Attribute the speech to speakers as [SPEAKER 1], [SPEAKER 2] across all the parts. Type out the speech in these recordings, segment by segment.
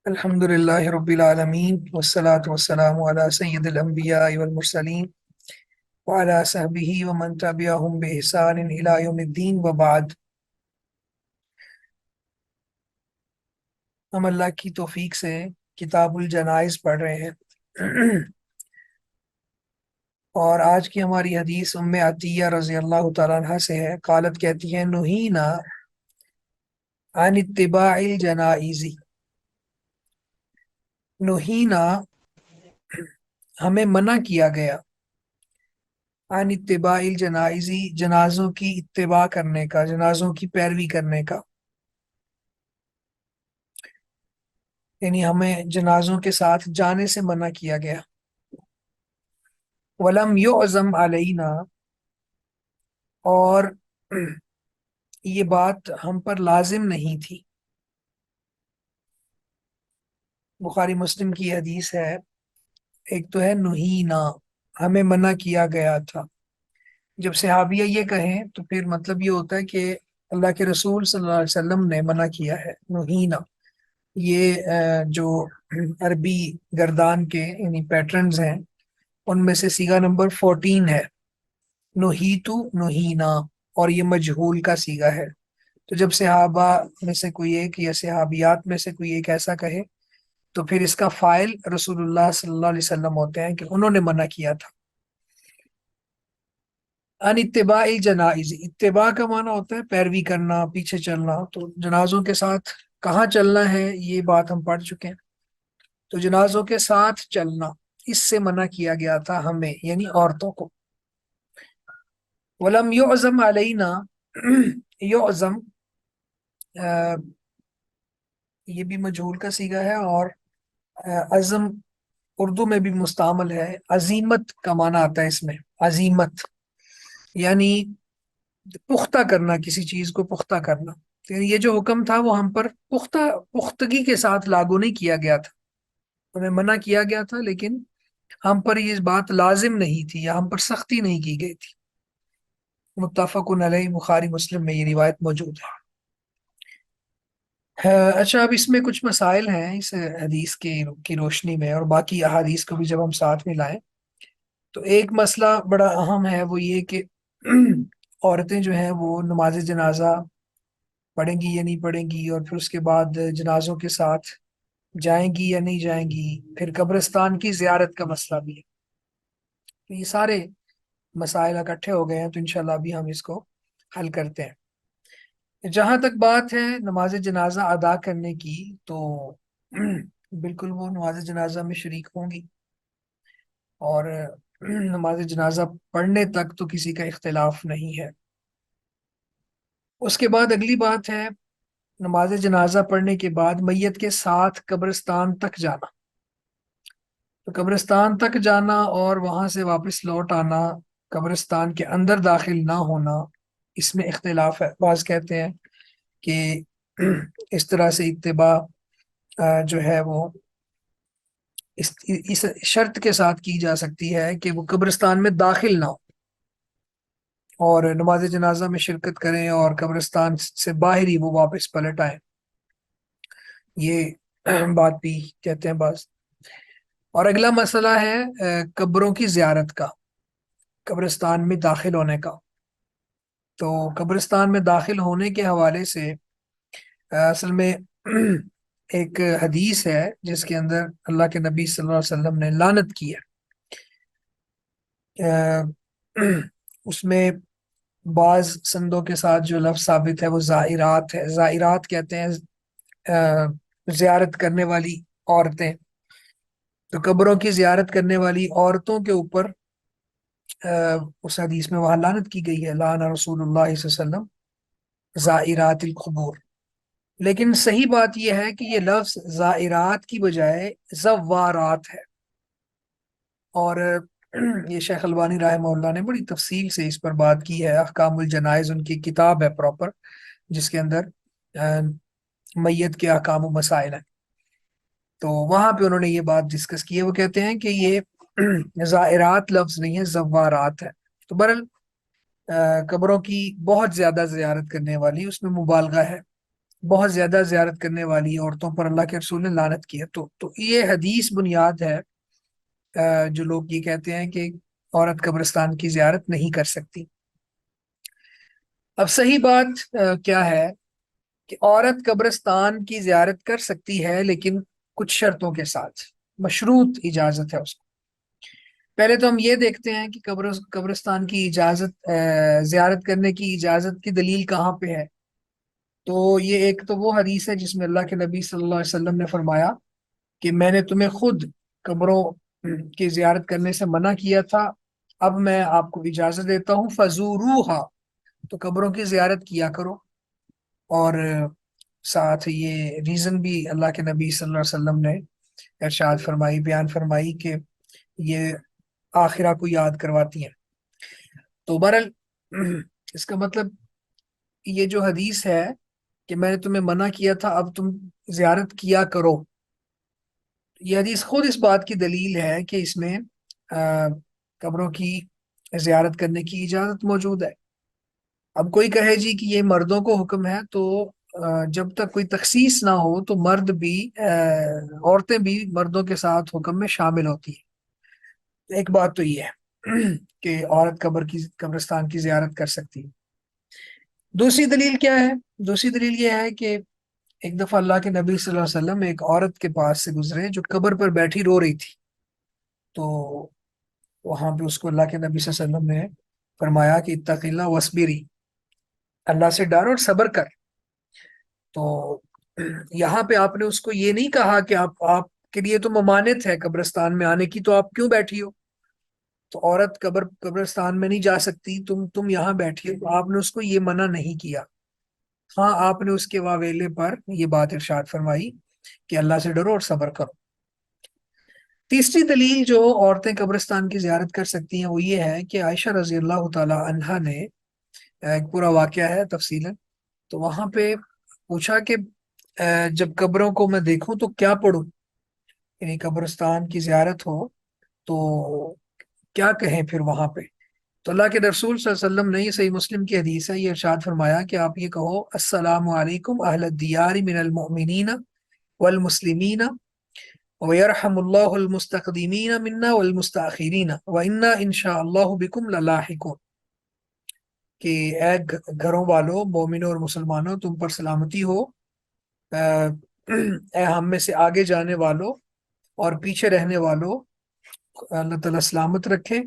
[SPEAKER 1] الحمد لله رب العالمين والصلاة والسلام على سيد الأنبياء والمرسلين وعلى صحبه ومن تبعهم بإحسان إلى يوم الدين وبعد. ہم اللہ کی توفیق سے کتاب الجنائز پڑھ رہے ہیں اور آج کی ہماری حدیث ام عطیہ رضی اللہ تعالیٰ عنہ سے ہے. قالت کہتی ہیں نہینا عن اتباع الجنائز. نہینا ہمیں منع کیا گیا عن اتباع الجنائز جنازوں کی اتباع کرنے کا، جنازوں کی پیروی کرنے کا. یعنی ہمیں جنازوں کے ساتھ جانے سے منع کیا گیا. ولم یعزم علینا، اور یہ بات ہم پر لازم نہیں تھی. بخاری مسلم کی حدیث ہے. ایک تو ہے نہینا، ہمیں منع کیا گیا تھا. جب صحابیہ یہ کہیں تو پھر مطلب یہ ہوتا ہے کہ اللہ کے رسول صلی اللہ علیہ وسلم نے منع کیا ہے. نہینا یہ جو عربی گردان کے یعنی پیٹرنز ہیں ان میں سے صیغہ نمبر 14 ہے. نہیتو نہینا، اور یہ مجہول کا صیغہ ہے. تو جب صحابہ میں سے کوئی ایک یا صحابیات میں سے کوئی ایک ایسا کہے تو پھر اس کا فاعل رسول اللہ صلی اللہ علیہ وسلم ہوتے ہیں کہ انہوں نے منع کیا تھا. ان اتباع الجنائز، اتباع کا معنی ہوتا ہے پیروی کرنا، پیچھے چلنا. تو جنازوں کے ساتھ کہاں چلنا ہے یہ بات ہم پڑھ چکے ہیں. تو جنازوں کے ساتھ چلنا، اس سے منع کیا گیا تھا ہمیں، یعنی عورتوں کو. ولم یعزم علینا، یعزم یہ بھی مجہول کا صیغہ ہے، اور عزم اردو میں بھی مستعمل ہے. عزیمت کا معنی آتا ہے اس میں. عزیمت یعنی پختہ کرنا، کسی چیز کو پختہ کرنا. یعنی یہ جو حکم تھا وہ ہم پر پختگی کے ساتھ لاگو نہیں کیا گیا تھا. ہمیں منع کیا گیا تھا لیکن ہم پر یہ بات لازم نہیں تھی یا ہم پر سختی نہیں کی گئی تھی. متفق علیہ، بخاری مسلم میں یہ روایت موجود ہے. اچھا، اب اس میں کچھ مسائل ہیں اس حدیث کی روشنی میں، اور باقی احادیث کو بھی جب ہم ساتھ میں لائیں تو ایک مسئلہ بڑا اہم ہے، وہ یہ کہ عورتیں جو ہیں وہ نماز جنازہ پڑھیں گی یا نہیں پڑھیں گی، اور پھر اس کے بعد جنازوں کے ساتھ جائیں گی یا نہیں جائیں گی. پھر قبرستان کی زیارت کا مسئلہ بھی ہے. تو یہ سارے مسائل اکٹھے ہو گئے ہیں، تو انشاءاللہ ابھی ہم اس کو حل کرتے ہیں. جہاں تک بات ہے نماز جنازہ ادا کرنے کی، تو بالکل وہ نماز جنازہ میں شریک ہوں گی، اور نماز جنازہ پڑھنے تک تو کسی کا اختلاف نہیں ہے. اس کے بعد اگلی بات ہے نماز جنازہ پڑھنے کے بعد میت کے ساتھ قبرستان تک جانا. تو قبرستان تک جانا اور وہاں سے واپس لوٹ آنا، قبرستان کے اندر داخل نہ ہونا، اس میں اختلاف ہے. بعض کہتے ہیں کہ اس طرح سے اتباع جو ہے وہ اس شرط کے ساتھ کی جا سکتی ہے کہ وہ قبرستان میں داخل نہ ہو اور نماز جنازہ میں شرکت کریں، اور قبرستان سے باہر ہی وہ واپس پلٹ آئیں. یہ بات بھی کہتے ہیں بعض. اور اگلا مسئلہ ہے قبروں کی زیارت کا، قبرستان میں داخل ہونے کا. تو قبرستان میں داخل ہونے کے حوالے سے اصل میں ایک حدیث ہے جس کے اندر اللہ کے نبی صلی اللہ علیہ وسلم نے لعنت کی ہے. اس میں بعض سندوں کے ساتھ جو لفظ ثابت ہے وہ زائرات ہے. زائرات کہتے ہیں زیارت کرنے والی عورتیں. تو قبروں کی زیارت کرنے والی عورتوں کے اوپر اس حدیث میں وہاں لعنت کی گئی ہے. لعن رسول اللہ صلی اللہ علیہ وسلم زائرات القبور. لیکن صحیح بات یہ ہے کہ یہ لفظ زائرات کی بجائے زوارات ہے. اور یہ شیخ البانی رحمہ اللہ نے بڑی تفصیل سے اس پر بات کی ہے. احکام الجنائز ان کی کتاب ہے پراپر، جس کے اندر میت کے احکام و مسائل ہیں. تو وہاں پہ انہوں نے یہ بات ڈسکس کی ہے. وہ کہتے ہیں کہ یہ زائرات لفظ نہیں ہے، زوارات ہے. تو بہرحال قبروں کی بہت زیادہ زیارت کرنے والی، اس میں مبالغہ ہے. بہت زیادہ زیارت کرنے والی عورتوں پر اللہ کے رسول نے لعنت کی ہے۔ تو یہ حدیث بنیاد ہے جو لوگ یہ کہتے ہیں کہ عورت قبرستان کی زیارت نہیں کر سکتی۔ اب صحیح بات کیا ہے کہ عورت قبرستان کی زیارت کر سکتی ہے، لیکن کچھ شرطوں کے ساتھ، مشروط اجازت ہے اس کو۔ پہلے تو ہم یہ دیکھتے ہیں کہ قبرستان کی اجازت، زیارت کرنے کی اجازت کی دلیل کہاں پہ ہے۔ تو یہ ایک تو وہ حدیث ہے جس میں اللہ کے نبی صلی اللہ علیہ وسلم نے فرمایا کہ میں نے تمہیں خود قبروں کی زیارت کرنے سے منع کیا تھا، اب میں آپ کو اجازت دیتا ہوں، فزوروہا، تو قبروں کی زیارت کیا کرو۔ اور ساتھ یہ ریزن بھی اللہ کے نبی صلی اللہ علیہ وسلم نے ارشاد فرمائی، بیان فرمائی کہ یہ آخرہ کو یاد کرواتی ہیں۔ تو بہرحال اس کا مطلب یہ جو حدیث ہے کہ میں نے تمہیں منع کیا تھا اب تم زیارت کیا کرو، یہ حدیث خود اس بات کی دلیل ہے کہ اس میں قبروں کی زیارت کرنے کی اجازت موجود ہے۔ اب کوئی کہے جی کہ یہ مردوں کو حکم ہے، تو جب تک کوئی تخصیص نہ ہو تو مرد بھی، عورتیں بھی مردوں کے ساتھ حکم میں شامل ہوتی ہیں۔ ایک بات تو یہ ہے کہ عورت قبرستان کی زیارت کر سکتی ہے۔ دوسری دلیل کیا ہے؟ دوسری دلیل یہ ہے کہ ایک دفعہ اللہ کے نبی صلی اللہ علیہ وسلم ایک عورت کے پاس سے گزرے جو قبر پر بیٹھی رو رہی تھی۔ تو وہاں پہ اس کو اللہ کے نبی صلی اللہ علیہ وسلم نے فرمایا کہ اتق اللہ وصبری، اللہ سے ڈر اور صبر کر۔ تو یہاں پہ آپ نے اس کو یہ نہیں کہا کہ آپ کے لیے تو ممانعت ہے قبرستان میں آنے کی، تو آپ کیوں بیٹھی ہو؟ تو عورت قبرستان میں نہیں جا سکتی، تم یہاں بیٹھی ہو، تو آپ نے اس کو یہ منع نہیں کیا۔ ہاں، آپ نے اس کے واویلے پر یہ بات ارشاد فرمائی کہ اللہ سے ڈرو اور صبر کرو۔ تیسری دلیل جو عورتیں قبرستان کی زیارت کر سکتی ہیں وہ یہ ہے کہ عائشہ رضی اللہ تعالی عنہا نے، ایک پورا واقعہ ہے تفصیلا، تو وہاں پہ پوچھا کہ جب قبروں کو میں دیکھوں تو کیا پڑھوں، یعنی قبرستان کی زیارت ہو تو کیا کہیں پھر وہاں پہ؟ تو اللہ کے رسول صلی اللہ علیہ وسلم نے، یہ صحیح مسلم کی حدیث ہے، یہ ارشاد فرمایا کہ آپ یہ کہو السلام علیکم اہل الدیار من المؤمنین والمسلمین ویرحم اللہ المستقدمین منا والمستاخرین وانا انشاء اللہ بکم للاحقون، کہ اے گھروں والوں، مومنوں اور مسلمانوں، تم پر سلامتی ہو، اے ہم میں سے آگے جانے والوں اور پیچھے رہنے والوں، اللہ تعالیٰ سلامت رکھے،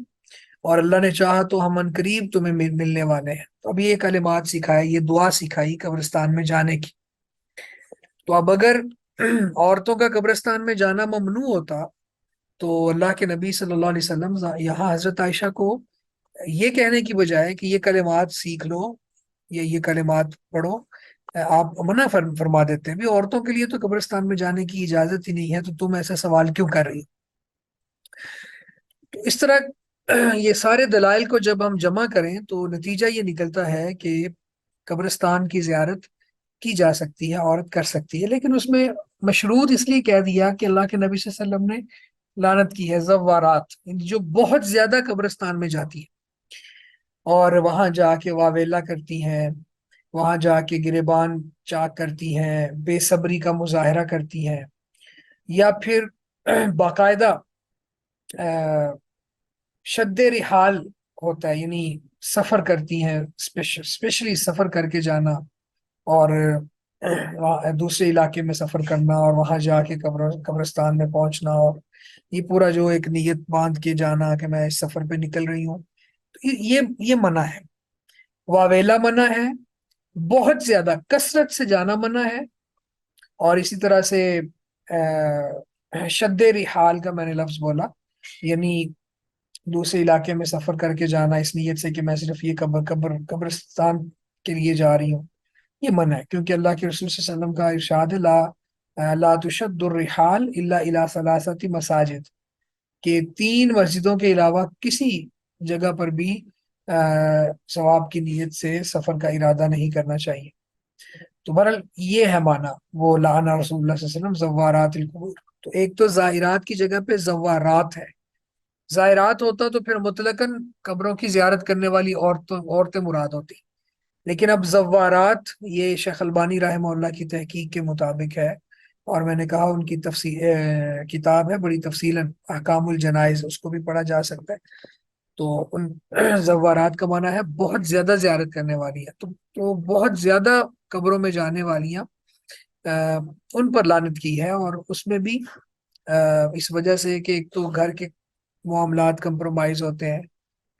[SPEAKER 1] اور اللہ نے چاہا تو ہم ان قریب تمہیں ملنے والے ہیں۔ تو اب یہ کلمات سکھائے، یہ دعا سکھائی قبرستان میں جانے کی۔ تو اب اگر عورتوں کا قبرستان میں جانا ممنوع ہوتا تو اللہ کے نبی صلی اللہ علیہ وسلم یہاں حضرت عائشہ کو یہ کہنے کی بجائے کہ یہ کلمات سیکھ لو یا یہ کلمات پڑھو، آپ منع فرما دیتے ہیں بھی عورتوں کے لیے تو قبرستان میں جانے کی اجازت ہی نہیں ہے، تو تم ایسا سوال کیوں کر رہی؟ تو اس طرح یہ سارے دلائل کو جب ہم جمع کریں تو نتیجہ یہ نکلتا ہے کہ قبرستان کی زیارت کی جا سکتی ہے، عورت کر سکتی ہے، لیکن اس میں مشروط اس لیے کہہ دیا کہ اللہ کے نبی صلی اللہ علیہ وسلم نے لعنت کی ہے زوارات، جو بہت زیادہ قبرستان میں جاتی ہے اور وہاں جا کے واویلا کرتی ہیں، وہاں جا کے گریبان چاک کرتی ہیں، بے صبری کا مظاہرہ کرتی ہیں، یا پھر باقاعدہ شد رحال ہوتا ہے، یعنی سفر کرتی ہیں، اسپیشلی سفر کر کے جانا اور دوسرے علاقے میں سفر کرنا اور وہاں جا کے قبرستان میں پہنچنا، اور یہ پورا جو ایک نیت باندھ کے جانا کہ میں اس سفر پہ نکل رہی ہوں، تو یہ منع ہے، واویلا منع ہے، بہت زیادہ کثرت سے جانا منع ہے، اور اسی طرح سے شد رحال کا میں نے لفظ بولا، یعنی دوسرے علاقے میں سفر کر کے جانا اس نیت سے کہ میں صرف یہ قبرستان کے لیے جا رہی ہوں، یہ منع ہے، کیونکہ اللہ کے رسول صلی اللہ علیہ وسلم کا ارشاد ہے لا تشد الرحال الا الى ثلاثه مساجد، کہ 3 مسجدوں کے علاوہ کسی جگہ پر بھی ثواب کی نیت سے سفر کا ارادہ نہیں کرنا چاہیے۔ تو بہرحال یہ ہے معنی وہ لعن رسول اللہ صلی اللہ علیہ وسلم زوارات القبور۔ تو ایک تو زائرات کی جگہ پہ زوارات ہے، زائرات ہوتا تو پھر مطلقاً قبروں کی زیارت کرنے والی عورتیں مراد ہوتی، لیکن اب زوارات یہ شیخ البانی رحمہ اللہ کی تحقیق کے مطابق ہے، اور میں نے کہا ان کی تفصیل کتاب ہے بڑی تفصیل احکام الجنائز، اس کو بھی پڑھا جا سکتا ہے۔ تو ان زوارات کا معنی ہے بہت زیادہ زیارت کرنے والی ہے، تو بہت زیادہ قبروں میں جانے والیاں ان پر لعنت کی ہے، اور اس میں بھی اس وجہ سے کہ ایک تو گھر کے معاملات کمپرومائز ہوتے ہیں،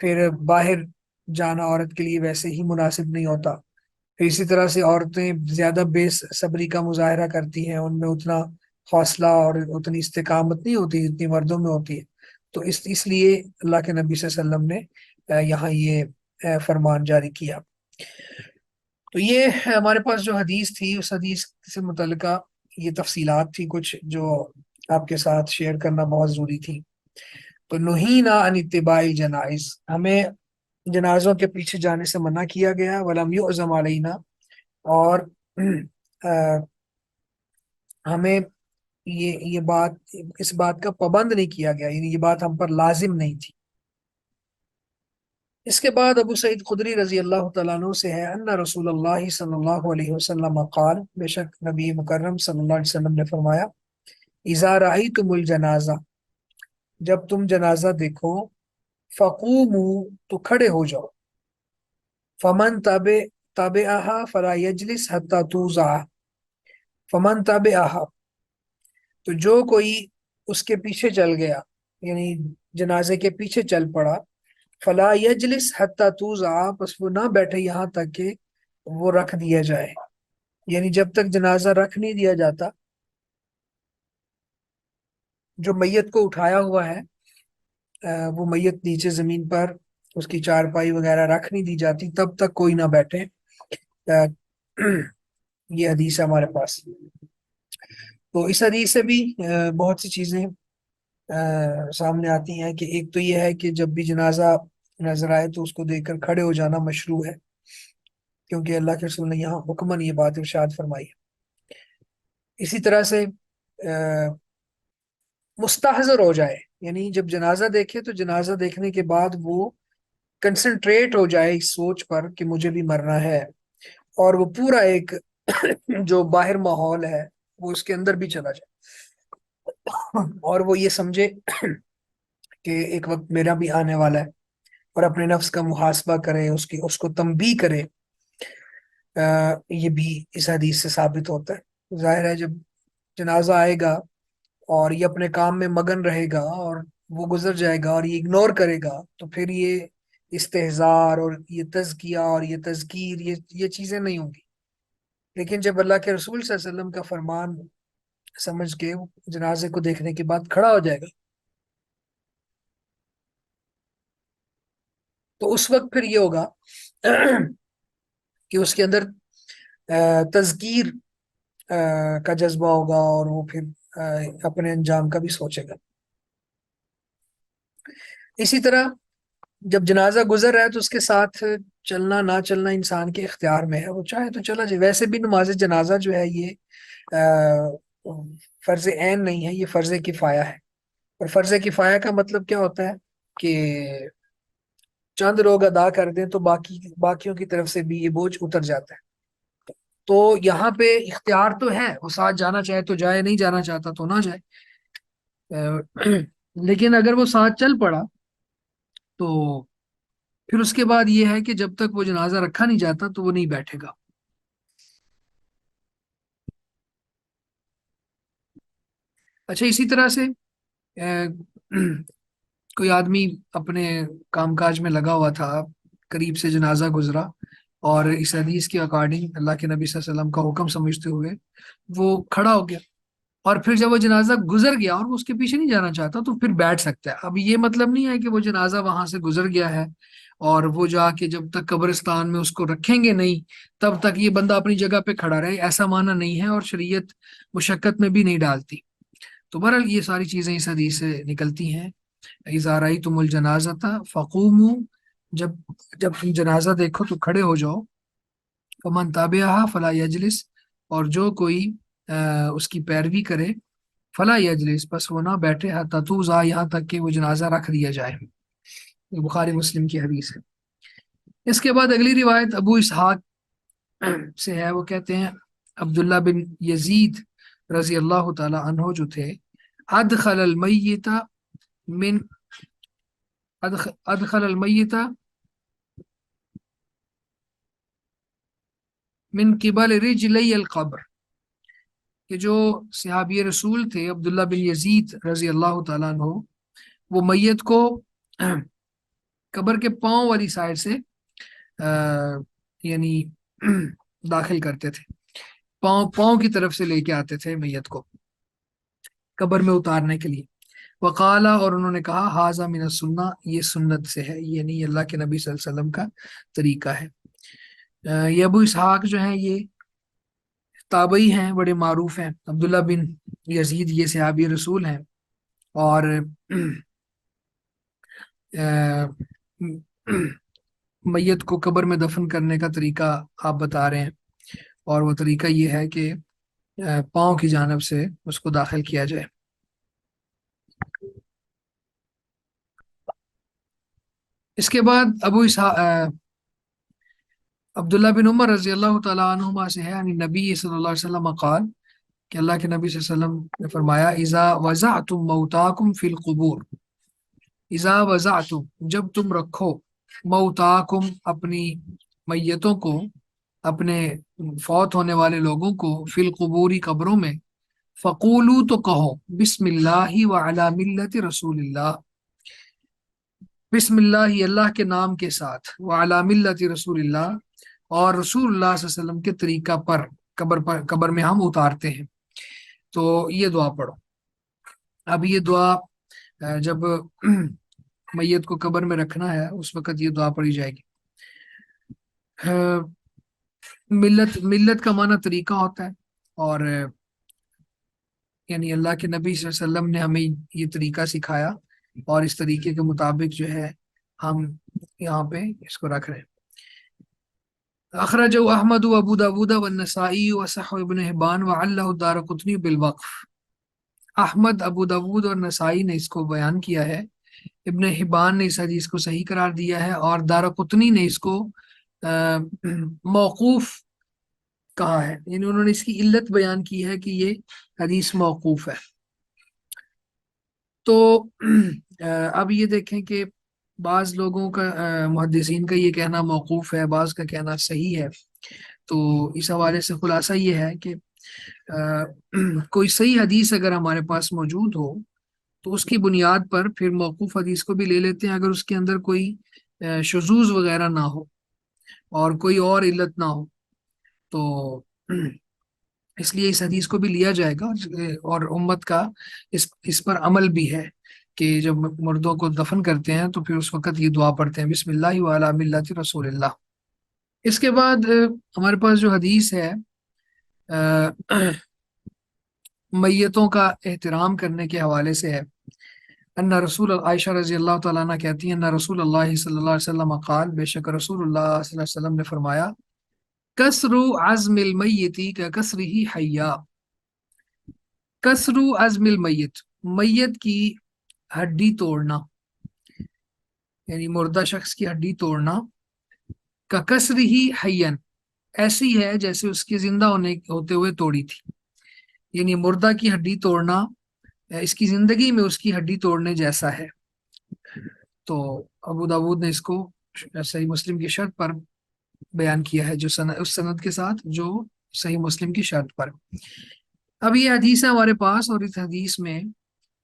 [SPEAKER 1] پھر باہر جانا عورت کے لیے ویسے ہی مناسب نہیں ہوتا، پھر اسی طرح سے عورتیں زیادہ بے صبری کا مظاہرہ کرتی ہیں، ان میں اتنا حوصلہ اور اتنی استقامت نہیں ہوتی جتنی مردوں میں ہوتی ہے۔ تو اس لیے اللہ کے نبی صلی اللہ علیہ وسلم نے یہاں یہ فرمان جاری کیا۔ تو یہ ہمارے پاس جو حدیث تھی، اس حدیث سے متعلقہ یہ تفصیلات تھی کچھ جو آپ کے ساتھ شیئر کرنا بہت ضروری تھی۔ تو نہینا عن اتباع الجنائز، ہمیں جنازوں کے پیچھے جانے سے منع کیا گیا، ولم یعزم علینا، اور ہمیں یہ بات اس بات کا پابند نہیں کیا گیا، یعنی یہ بات ہم پر لازم نہیں تھی۔ اس کے بعد ابو سعید خدری رضی اللہ تعالیٰ عنہ سے ہے ان رسول اللہ صلی اللہ علیہ وسلم قال، بے شک نبی مکرم صلی اللہ علیہ وسلم نے فرمایا، اذا رأیتم الجنازہ، جب تم جنازہ دیکھو، فقوموا، تو کھڑے ہو جاؤ، فمن تابعہا فلا یجلس حتی توضع، فمن تابعہا، تو جو کوئی اس کے پیچھے چل گیا، یعنی جنازے کے پیچھے چل پڑا، فلا یجلس حتی توضع، بس وہ نہ بیٹھے یہاں تک کہ وہ رکھ دیا جائے، یعنی جب تک جنازہ رکھ نہیں دیا جاتا، جو میت کو اٹھایا ہوا ہے وہ میت نیچے زمین پر اس کی چارپائی وغیرہ رکھ نہیں دی جاتی، تب تک کوئی نہ بیٹھے۔ یہ حدیث ہے ہمارے پاس۔ تو اس حدیث سے بھی بہت سی چیزیں سامنے آتی ہیں، کہ ایک تو یہ ہے کہ جب بھی جنازہ نظر آئے تو اس کو دیکھ کر کھڑے ہو جانا مشروع ہے، کیونکہ اللہ کے رسول نے یہاں حکماً یہ بات ارشاد فرمائی ہے۔ اسی طرح سے مستحضر ہو جائے، یعنی جب جنازہ دیکھے تو جنازہ دیکھنے کے بعد وہ کنسنٹریٹ ہو جائے اس سوچ پر کہ مجھے بھی مرنا ہے، اور وہ پورا ایک جو باہر ماحول ہے وہ اس کے اندر بھی چلا جائے، اور وہ یہ سمجھے کہ ایک وقت میرا بھی آنے والا ہے، اور اپنے نفس کا محاسبہ کرے، اس کو تنبیہ کرے۔ یہ بھی اس حدیث سے ثابت ہوتا ہے۔ ظاہر ہے جب جنازہ آئے گا اور یہ اپنے کام میں مگن رہے گا اور وہ گزر جائے گا اور یہ اگنور کرے گا، تو پھر یہ استحزار اور یہ تزکیہ اور یہ تذکیر، یہ چیزیں نہیں ہوں گی۔ لیکن جب اللہ کے رسول صلی اللہ علیہ وسلم کا فرمان سمجھ کے جنازے کو دیکھنے کے بعد کھڑا ہو جائے گا، تو اس وقت پھر یہ ہوگا کہ اس کے اندر تذکیر کا جذبہ ہوگا، اور وہ پھر اپنے انجام کا بھی سوچے گا۔ اسی طرح جب جنازہ گزر رہا ہے تو اس کے ساتھ چلنا نہ چلنا انسان کے اختیار میں ہے، وہ چاہے تو چلا جائے۔ ویسے بھی نماز جنازہ جو ہے یہ فرض عین نہیں ہے، یہ فرض کفایہ ہے، اور فرض کفایہ کا مطلب کیا ہوتا ہے کہ چند لوگ ادا کر دیں تو باقیوں کی طرف سے بھی یہ بوجھ اتر جاتا ہے۔ تو یہاں پہ اختیار تو ہے، وہ ساتھ جانا چاہے تو جائے، نہیں جانا چاہتا تو نہ جائے۔ لیکن اگر وہ ساتھ چل پڑا تو پھر اس کے بعد یہ ہے کہ جب تک وہ جنازہ رکھا نہیں جاتا تو وہ نہیں بیٹھے گا۔ اچھا، اسی طرح سے کوئی آدمی اپنے کام کاج میں لگا ہوا تھا، قریب سے جنازہ گزرا، اور اس حدیث کے اکارڈنگ اللہ کے نبی صلی اللہ علیہ وسلم کا حکم سمجھتے ہوئے وہ کھڑا ہو گیا، اور پھر جب وہ جنازہ گزر گیا اور وہ اس کے پیچھے نہیں جانا چاہتا تو پھر بیٹھ سکتا ہے۔ اب یہ مطلب نہیں ہے کہ وہ جنازہ وہاں سے گزر گیا ہے اور وہ جا کے جب تک قبرستان میں اس کو رکھیں گے نہیں تب تک یہ بندہ اپنی جگہ پہ کھڑا رہے، ایسا معنی نہیں ہے، اور شریعت مشقت میں بھی نہیں ڈالتی۔ تو بہرحال یہ ساری چیزیں اس حدیث سے نکلتی ہیں۔ اذا رأیتم الجنازۃ فقوموا، جب جب تم جنازہ دیکھو تو کھڑے ہو جاؤ، فمن تابعہا فلا یجلس، اور جو کوئی اس کی پیروی کرے، فلا یجلس، بس وہ نہ بیٹھے، حتی توضع، یہاں تک کہ وہ جنازہ رکھ دیا جائے۔ یہ بخاری مسلم کی حدیث ہے۔ اس کے بعد اگلی روایت ابو اسحاق سے ہے، وہ کہتے ہیں عبداللہ بن یزید رضی اللہ تعالی عنہ جو تھے، ادخل المیت من ادخل المیت من قبل رجلی القبر، کہ جو صحابی رسول تھے عبداللہ بن یزید رضی اللہ تعالیٰ عنہ، وہ میت کو قبر کے پاؤں والی سائڈ سے یعنی داخل کرتے تھے، پاؤں پاؤں کی طرف سے لے کے آتے تھے میت کو قبر میں اتارنے کے لیے۔ وقالا، اور انہوں نے کہا، حاذا من السنہ، یہ سنت سے ہے، یعنی اللہ کے نبی صلی اللہ علیہ وسلم کا طریقہ ہے۔ یہ ابو اسحاق جو ہیں یہ تابعی ہیں، بڑے معروف ہیں۔ عبداللہ بن یزید یہ صحابی رسول ہیں، اور میت کو قبر میں دفن کرنے کا طریقہ آپ بتا رہے ہیں، اور وہ طریقہ یہ ہے کہ پاؤں کی جانب سے اس کو داخل کیا جائے۔ اس کے بعد عبداللہ بن عمر رضی اللہ تعالیٰ عنہما سے ہے، یعنی نبی صلی اللہ علیہ وسلم قال، کہ اللہ کے نبی صلی اللہ علیہ وسلم نے فرمایا، اذا وضعتم موتاکم فی القبور، اذا وضعتم، جب تم رکھو، موتاکم، اپنی میتوں کو، اپنے فوت ہونے والے لوگوں کو، فی القبوری، قبروں میں، فقولو، تو کہو، بسم اللہ وعلی ملت رسول اللہ، بسم اللہ، اللہ کے نام کے ساتھ، وعلی ملت رسول اللہ، اور رسول اللہ صلی اللہ علیہ وسلم کے طریقہ پر قبر میں ہم اتارتے ہیں، تو یہ دعا پڑھو۔ اب یہ دعا جب میت کو قبر میں رکھنا ہے اس وقت یہ دعا پڑھی جائے گی۔ ملت کا معنی طریقہ ہوتا ہے، اور یعنی اللہ کے نبی صلی اللہ علیہ وسلم نے ہمیں یہ طریقہ سکھایا، اور اس طریقے کے مطابق جو ہے ہم یہاں پہ اس کو رکھ رہے ہیں۔ اخرج احمد و ابو داود والنسائی وصححہ ابن حبان وعلہ الدارقطنی بالوقف، احمد، ابو داود اور نسائی نے اس کو بیان کیا ہے، ابن حبان نے اس حدیث کو صحیح قرار دیا ہے، اور دارقطنی نے اس کو موقوف کہا ہے، یعنی انہوں نے اس کی علت بیان کی ہے کہ یہ حدیث موقوف ہے۔ تو اب یہ دیکھیں کہ بعض لوگوں کا، محدثین کا یہ کہنا موقوف ہے، بعض کا کہنا صحیح ہے، تو اس حوالے سے خلاصہ یہ ہے کہ کوئی صحیح حدیث اگر ہمارے پاس موجود ہو تو اس کی بنیاد پر پھر موقوف حدیث کو بھی لے لیتے ہیں، اگر اس کے اندر کوئی شذوذ وغیرہ نہ ہو اور کوئی اور علت نہ ہو، تو اس لیے اس حدیث کو بھی لیا جائے گا، اور امت کا اس پر عمل بھی ہے کہ جب مردوں کو دفن کرتے ہیں تو پھر اس وقت یہ دعا پڑھتے ہیں، بسم اللہ وعلی ملت رسول اللہ۔ اس کے بعد ہمارے پاس جو حدیث ہے میتوں کا احترام کرنے کے حوالے سے ہے، ان رسول عائشہ رضی اللہ تعالیٰ عنہ کہتی ہیں، ان رسول اللہ صلی اللہ علیہ وسلم قال، بے شک رسول اللہ صلی اللہ علیہ وسلم نے فرمایا، کسر عظم المیت کا کسر ہی حیا، کسر عظم المیت، میت کی ہڈی توڑنا، یعنی مردہ شخص کی ہڈی توڑنا، کا کسر ہی حین، ایسی ہے جیسے اس کے زندہ ہوتے ہوئے توڑی تھی، یعنی مردہ کی ہڈی توڑنا اس کی زندگی میں اس کی ہڈی توڑنے جیسا ہے۔ تو ابو داود نے اس کو صحیح مسلم کی شرط پر بیان کیا ہے، جو اس سند کے ساتھ جو صحیح مسلم کی شرط پر۔ اب یہ حدیث ہے ہمارے پاس، اور اس حدیث میں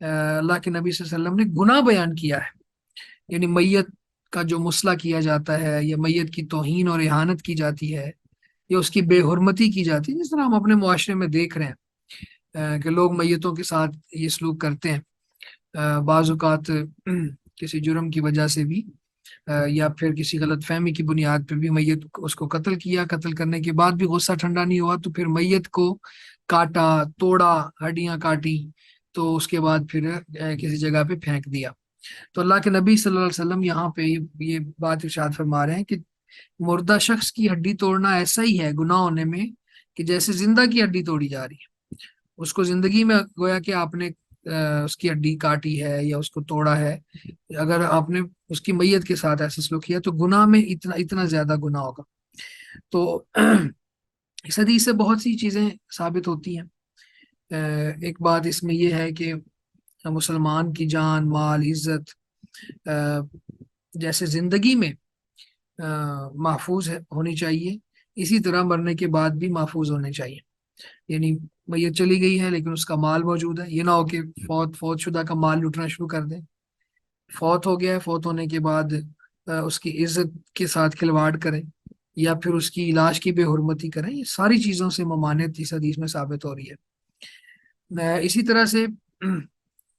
[SPEAKER 1] اللہ کے نبی صلی اللہ علیہ وسلم نے گناہ بیان کیا ہے، یعنی میت کا جو مسئلہ کیا جاتا ہے، یا میت کی توہین اور اہانت کی جاتی ہے، یا اس کی بے حرمتی کی جاتی ہے، جس طرح ہم اپنے معاشرے میں دیکھ رہے ہیں کہ لوگ میتوں کے ساتھ یہ سلوک کرتے ہیں، بعض اوقات کسی جرم کی وجہ سے بھی، یا پھر کسی غلط فہمی کی بنیاد پہ بھی میت اس کو قتل کیا، قتل کرنے کے بعد بھی غصہ ٹھنڈا نہیں ہوا تو پھر میت کو کاٹا، توڑا، ہڈیاں کاٹی، تو اس کے بعد پھر کسی جگہ پہ پھینک دیا۔ تو اللہ کے نبی صلی اللہ علیہ وسلم یہاں پہ یہ بات ارشاد فرما رہے ہیں کہ مردہ شخص کی ہڈی توڑنا ایسا ہی ہے گناہ ہونے میں کہ جیسے زندہ کی ہڈی توڑی جا رہی ہے، اس کو زندگی میں گویا کہ آپ نے اس کی ہڈی کاٹی ہے یا اس کو توڑا ہے، اگر آپ نے اس کی میت کے ساتھ ایسا سلوک کیا تو گناہ میں اتنا زیادہ گناہ ہوگا۔ تو اس حدیث سے بہت سی چیزیں ثابت ہوتی ہیں۔ ایک بات اس میں یہ ہے کہ مسلمان کی جان، مال، عزت جیسے زندگی میں محفوظ ہونی چاہیے، اسی طرح مرنے کے بعد بھی محفوظ ہونے چاہیے۔ یعنی میت چلی گئی ہے لیکن اس کا مال موجود ہے، یہ نہ ہو کہ فوت شدہ کا مال لوٹنا شروع کر دیں۔ فوت ہو گیا ہے، فوت ہونے کے بعد اس کی عزت کے ساتھ کھلواڑ کریں یا پھر اس کی لاش کی بے حرمتی کریں، یہ ساری چیزوں سے ممانعت اس حدیث میں ثابت ہو رہی ہے۔ اسی طرح سے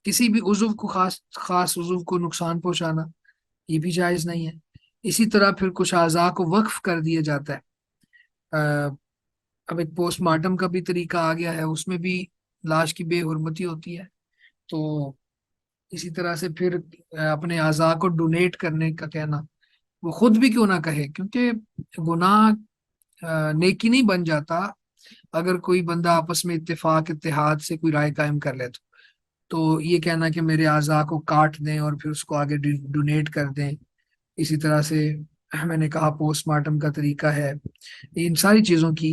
[SPEAKER 1] کسی بھی عضو کو، خاص خاص عضو کو نقصان پہنچانا یہ بھی جائز نہیں ہے۔ اسی طرح پھر کچھ اعضاء کو وقف کر دیا جاتا ہے۔ اب ایک پوسٹ مارٹم کا بھی طریقہ آ گیا ہے، اس میں بھی لاش کی بے حرمتی ہوتی ہے۔ تو اسی طرح سے پھر اپنے اعضاء کو ڈونیٹ کرنے کا کہنا، وہ خود بھی کیوں نہ کہے، کیونکہ گناہ نیکی نہیں بن جاتا اگر کوئی بندہ آپس میں اتفاق اتحاد سے کوئی رائے قائم کر لے تو یہ کہنا کہ میرے اعضاء کو کاٹ دیں اور پھر اس کو آگے ڈونیٹ کر دیں۔ اسی طرح سے میں نے کہا پوسٹ مارٹم کا طریقہ ہے، ان ساری چیزوں کی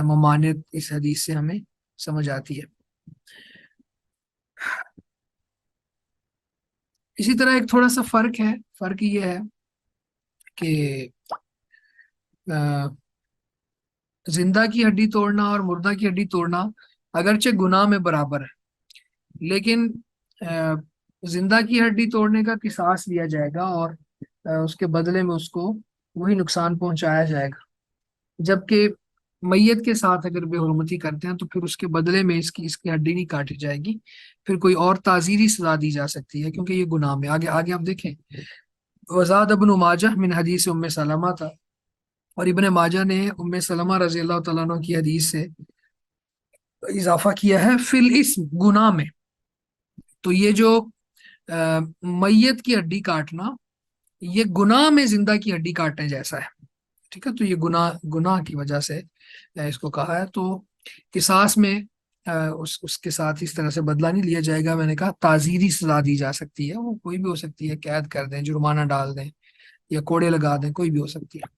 [SPEAKER 1] ممانعت اس حدیث سے ہمیں سمجھ آتی ہے۔ اسی طرح ایک تھوڑا سا فرق ہے، فرق یہ ہے کہ زندہ کی ہڈی توڑنا اور مردہ کی ہڈی توڑنا اگرچہ گناہ میں برابر ہے، لیکن زندہ کی ہڈی توڑنے کا قصاص لیا جائے گا اور اس کے بدلے میں اس کو وہی نقصان پہنچایا جائے گا، جبکہ میت کے ساتھ اگر بے حرمتی کرتے ہیں تو پھر اس کے بدلے میں اس کی ہڈی نہیں کاٹی جائے گی، پھر کوئی اور تعزیری سزا دی جا سکتی ہے کیونکہ یہ گناہ میں آگے آگے آپ دیکھیں۔ وزاد ابن ماجہ من حدیث ام سلمہ تھا، اور ابن ماجہ نے ام سلمہ رضی اللہ تعالیٰ عنہ کی حدیث سے اضافہ کیا ہے فی الاسم، گناہ میں۔ تو یہ جو میت کی ہڈی کاٹنا، یہ گناہ میں زندہ کی ہڈی کاٹنے جیسا ہے، ٹھیک ہے؟ تو یہ گناہ کی وجہ سے اس کو کہا ہے۔ تو قصاص میں اس کے ساتھ اس طرح سے بدلہ نہیں لیا جائے گا۔ میں نے کہا تعزیری سزا دی جا سکتی ہے، وہ کوئی بھی ہو سکتی ہے، قید کر دیں، جرمانہ ڈال دیں یا کوڑے لگا دیں، کوئی بھی ہو سکتی ہے۔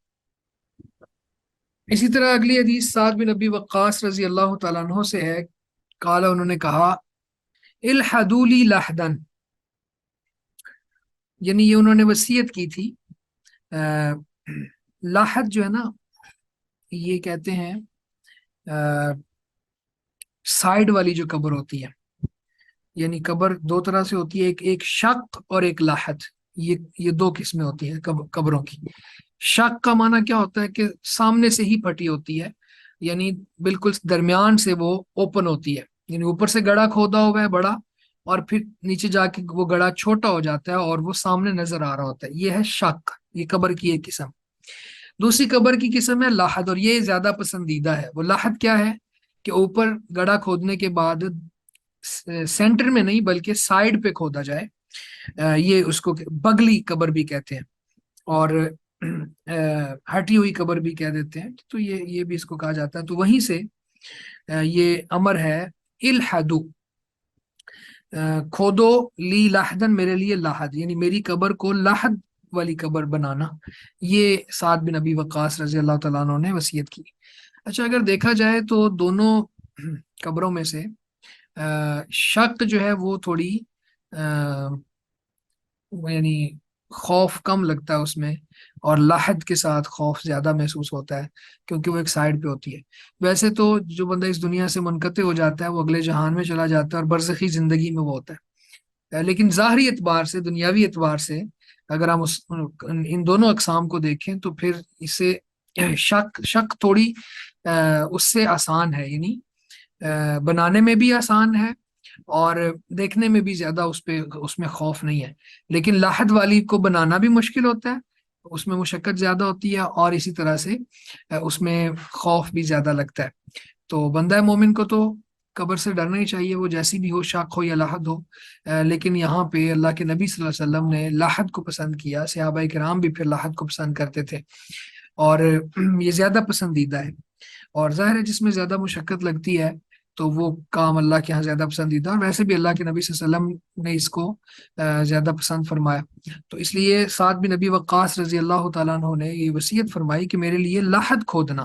[SPEAKER 1] اسی طرح اگلی حدیث سعد بن ابی وقاص رضی اللہ تعالیٰ عنہ سے ہے، قالا، انہوں نے کہا الحدوا لی لحدن، یعنی یہ انہوں نے وصیت کی تھی۔ لاحد جو ہے نا، یہ کہتے ہیں سائیڈ والی جو قبر ہوتی ہے، یعنی قبر دو طرح سے ہوتی ہے، ایک شق اور ایک لاحد، یہ دو قسمیں ہوتی ہیں قبروں کی۔ شق کا معنی کیا ہوتا ہے کہ سامنے سے ہی پھٹی ہوتی ہے، یعنی بالکل درمیان سے وہ اوپن ہوتی ہے، یعنی اوپر سے گڑھا کھودا ہوا ہے بڑا، اور پھر نیچے جا کے وہ گڑھا چھوٹا ہو جاتا ہے اور وہ سامنے نظر آ رہا ہوتا ہے، یہ ہے شق، یہ قبر کی ایک قسم۔ دوسری قبر کی قسم ہے لاحد، اور یہ زیادہ پسندیدہ ہے۔ وہ لاحد کیا ہے کہ اوپر گڑھا کھودنے کے بعد سینٹر میں نہیں بلکہ سائیڈ پہ کھودا جائے، یہ اس کو بگلی قبر بھی کہتے ہیں، اور ہٹی ہوئی قبر بھی کہہ دیتے ہیں، تو یہ بھی اس کو کہا جاتا ہے۔ تو وہیں سے یہ امر ہے الحدو، کھودو لی لاحدن، میرے لیے لاحد، یعنی میری قبر کو لاحد والی قبر بنانا، یہ سعد بن ابی وقاص رضی اللہ تعالیٰ عنہ نے وصیت کی۔ اچھا، اگر دیکھا جائے تو دونوں قبروں میں سے شق جو ہے وہ تھوڑی یعنی خوف کم لگتا ہے اس میں، اور لاحد کے ساتھ خوف زیادہ محسوس ہوتا ہے کیونکہ وہ ایک سائیڈ پہ ہوتی ہے۔ ویسے تو جو بندہ اس دنیا سے منقطع ہو جاتا ہے وہ اگلے جہان میں چلا جاتا ہے اور برزخی زندگی میں وہ ہوتا ہے، لیکن ظاہری اعتبار سے، دنیاوی اعتبار سے اگر ہم ان دونوں اقسام کو دیکھیں تو پھر اسے شک تھوڑی اس سے آسان ہے، یعنی بنانے میں بھی آسان ہے اور دیکھنے میں بھی زیادہ اس میں خوف نہیں ہے۔ لیکن لاحد والی کو بنانا بھی مشکل ہوتا ہے، اس میں مشقت زیادہ ہوتی ہے، اور اسی طرح سے اس میں خوف بھی زیادہ لگتا ہے۔ تو بندہ مومن کو تو قبر سے ڈرنا ہی چاہیے، وہ جیسی بھی ہو، شق ہو یا لاحد ہو، لیکن یہاں پہ اللہ کے نبی صلی اللہ علیہ وسلم نے لاحد کو پسند کیا، صحابہ کرام بھی پھر لاحد کو پسند کرتے تھے، اور یہ زیادہ پسندیدہ ہے۔ اور ظاہر ہے جس میں زیادہ مشقت لگتی ہے تو وہ کام اللہ کے ہاں زیادہ پسندیدہ، اور ویسے بھی اللہ کے نبی صلی اللہ علیہ وسلم نے اس کو زیادہ پسند فرمایا۔ تو اس لیے سعد بن نبی وقاص رضی اللہ تعالیٰ عنہ نے یہ وصیت فرمائی کہ میرے لیے لاحد کھودنا،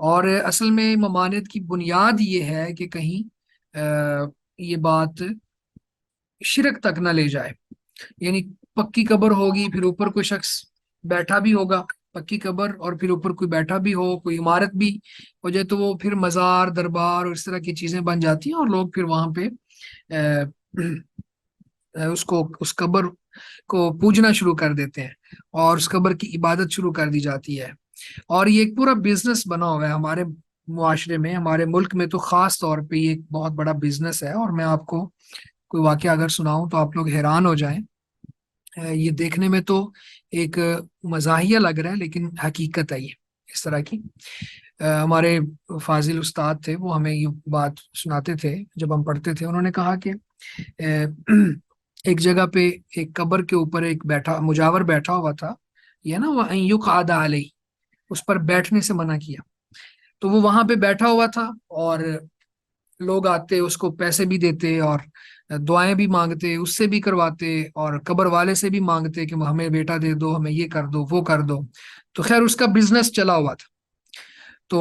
[SPEAKER 1] اور اصل میں ممانعت کی بنیاد یہ ہے کہ کہیں یہ بات شرک تک نہ لے جائے. یعنی پکی قبر ہوگی، پھر اوپر کوئی شخص بیٹھا بھی ہوگا، پکی قبر، اور پھر اوپر کوئی بیٹھا بھی ہو، کوئی عمارت بھی ہو جائے، تو وہ پھر مزار دربار اور اس طرح کی چیزیں بن جاتی ہیں، اور لوگ پھر وہاں پہ اس قبر کو پوجنا شروع کر دیتے ہیں، اور اس قبر کی عبادت شروع کر دی جاتی ہے. اور یہ ایک پورا بزنس بنا ہوا ہے ہمارے معاشرے میں، ہمارے ملک میں تو خاص طور پہ یہ ایک بہت بڑا بزنس ہے. اور میں آپ کو کوئی واقعہ اگر سناؤں تو آپ لوگ حیران ہو جائیں. یہ دیکھنے میں تو ایک مزاحیہ لگ رہا ہے، لیکن حقیقت ہے یہ اس طرح کی. ہمارے فاضل استاد تھے، وہ ہمیں یہ بات سناتے تھے جب ہم پڑھتے تھے. انہوں نے کہا کہ ایک جگہ پہ ایک قبر کے اوپر ایک مجاور بیٹھا ہوا تھا. یہ نا وہ یقعد علیہ، اس پر بیٹھنے سے منع کیا. تو وہ وہاں پہ بیٹھا ہوا تھا، اور لوگ آتے اس کو پیسے بھی دیتے اور دعائیں بھی مانگتے، اس سے بھی کرواتے، اور قبر والے سے بھی مانگتے کہ ہمیں بیٹا دے دو، ہمیں یہ کر دو، وہ کر دو. تو خیر اس کا بزنس چلا ہوا تھا. تو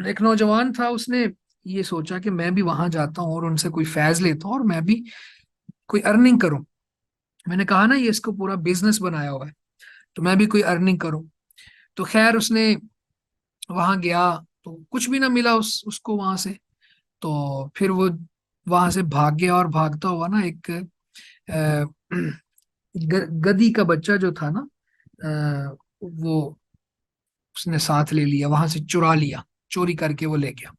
[SPEAKER 1] ایک نوجوان تھا، اس نے یہ سوچا کہ میں بھی وہاں جاتا ہوں اور ان سے کوئی فیض لیتا ہوں، اور میں بھی کوئی ارننگ کروں. میں نے کہا نا یہ اس کو پورا بزنس بنایا ہوا ہے، تو میں بھی کوئی ارننگ کروں. تو خیر اس نے وہاں گیا تو کچھ بھی نہ ملا اس کو وہاں سے. تو پھر وہ وہاں سے بھاگ گیا، اور بھاگتا ہوا نا ایک گدی کا بچہ جو تھا نا، وہ اس نے ساتھ لے لیا، وہاں سے چرا لیا، چوری کر کے وہ لے گیا.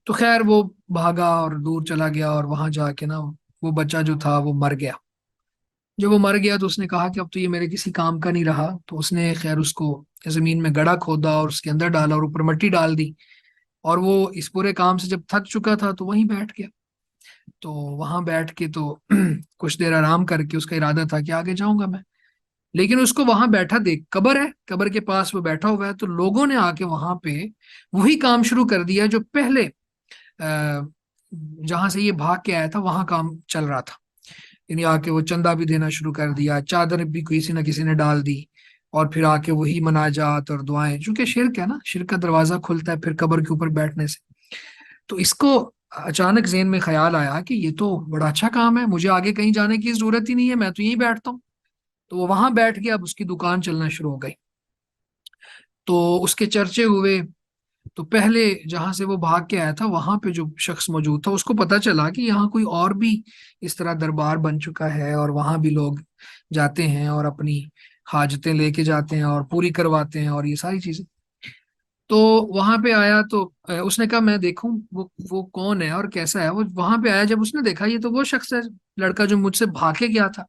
[SPEAKER 1] تو خیر وہ بھاگا اور دور چلا گیا، اور وہاں جا کے نا وہ بچہ جو تھا وہ مر گیا. جب وہ مر گیا تو اس نے کہا کہ اب تو یہ میرے کسی کام کا نہیں رہا. تو اس نے خیر اس کو زمین میں گڑھا کھودا اور اس کے اندر ڈالا اور اوپر مٹی ڈال دی. اور وہ اس پورے کام سے جب تھک چکا تھا تو وہیں بیٹھ گیا. تو وہاں بیٹھ کے تو کچھ دیر آرام کر کے اس کا ارادہ تھا کہ آگے جاؤں گا میں. لیکن اس کو وہاں بیٹھا دیکھ، قبر ہے، قبر کے پاس وہ بیٹھا ہوا ہے، تو لوگوں نے آ کے وہاں پہ وہی کام شروع کر دیا جو پہلے جہاں سے یہ بھاگ کے آیا تھا وہاں کام چل رہا تھا. یعنی آ کے وہ چندہ بھی دینا شروع کر دیا، چادر بھی کسی نہ کسی نے ڈال دی، اور پھر آ کے وہی مناجات اور دعائیں. چونکہ شرک ہے نا، شرک کا دروازہ کھلتا ہے پھر قبر کے اوپر بیٹھنے سے. تو اس کو اچانک ذہن میں خیال آیا کہ یہ تو بڑا اچھا کام ہے، مجھے آگے کہیں جانے کی ضرورت ہی نہیں ہے، میں تو یہیں بیٹھتا ہوں. تو وہ وہاں بیٹھ گیا، اب اس کی دکان چلنا شروع ہو گئی. تو اس کے چرچے ہوئے. تو پہلے جہاں سے وہ بھاگ کے آیا تھا وہاں پہ جو شخص موجود تھا اس کو پتا چلا کہ یہاں کوئی اور بھی اس طرح دربار بن چکا ہے، اور وہاں بھی لوگ جاتے ہیں اور اپنی حاجتیں لے کے جاتے ہیں اور پوری کرواتے ہیں اور یہ ساری چیزیں. تو وہاں پہ آیا تو اس نے کہا میں دیکھوں وہ کون ہے اور کیسا ہے. وہ وہاں پہ آیا، جب اس نے دیکھا یہ تو وہ شخص ہے، لڑکا جو مجھ سے بھاگ کے گیا تھا.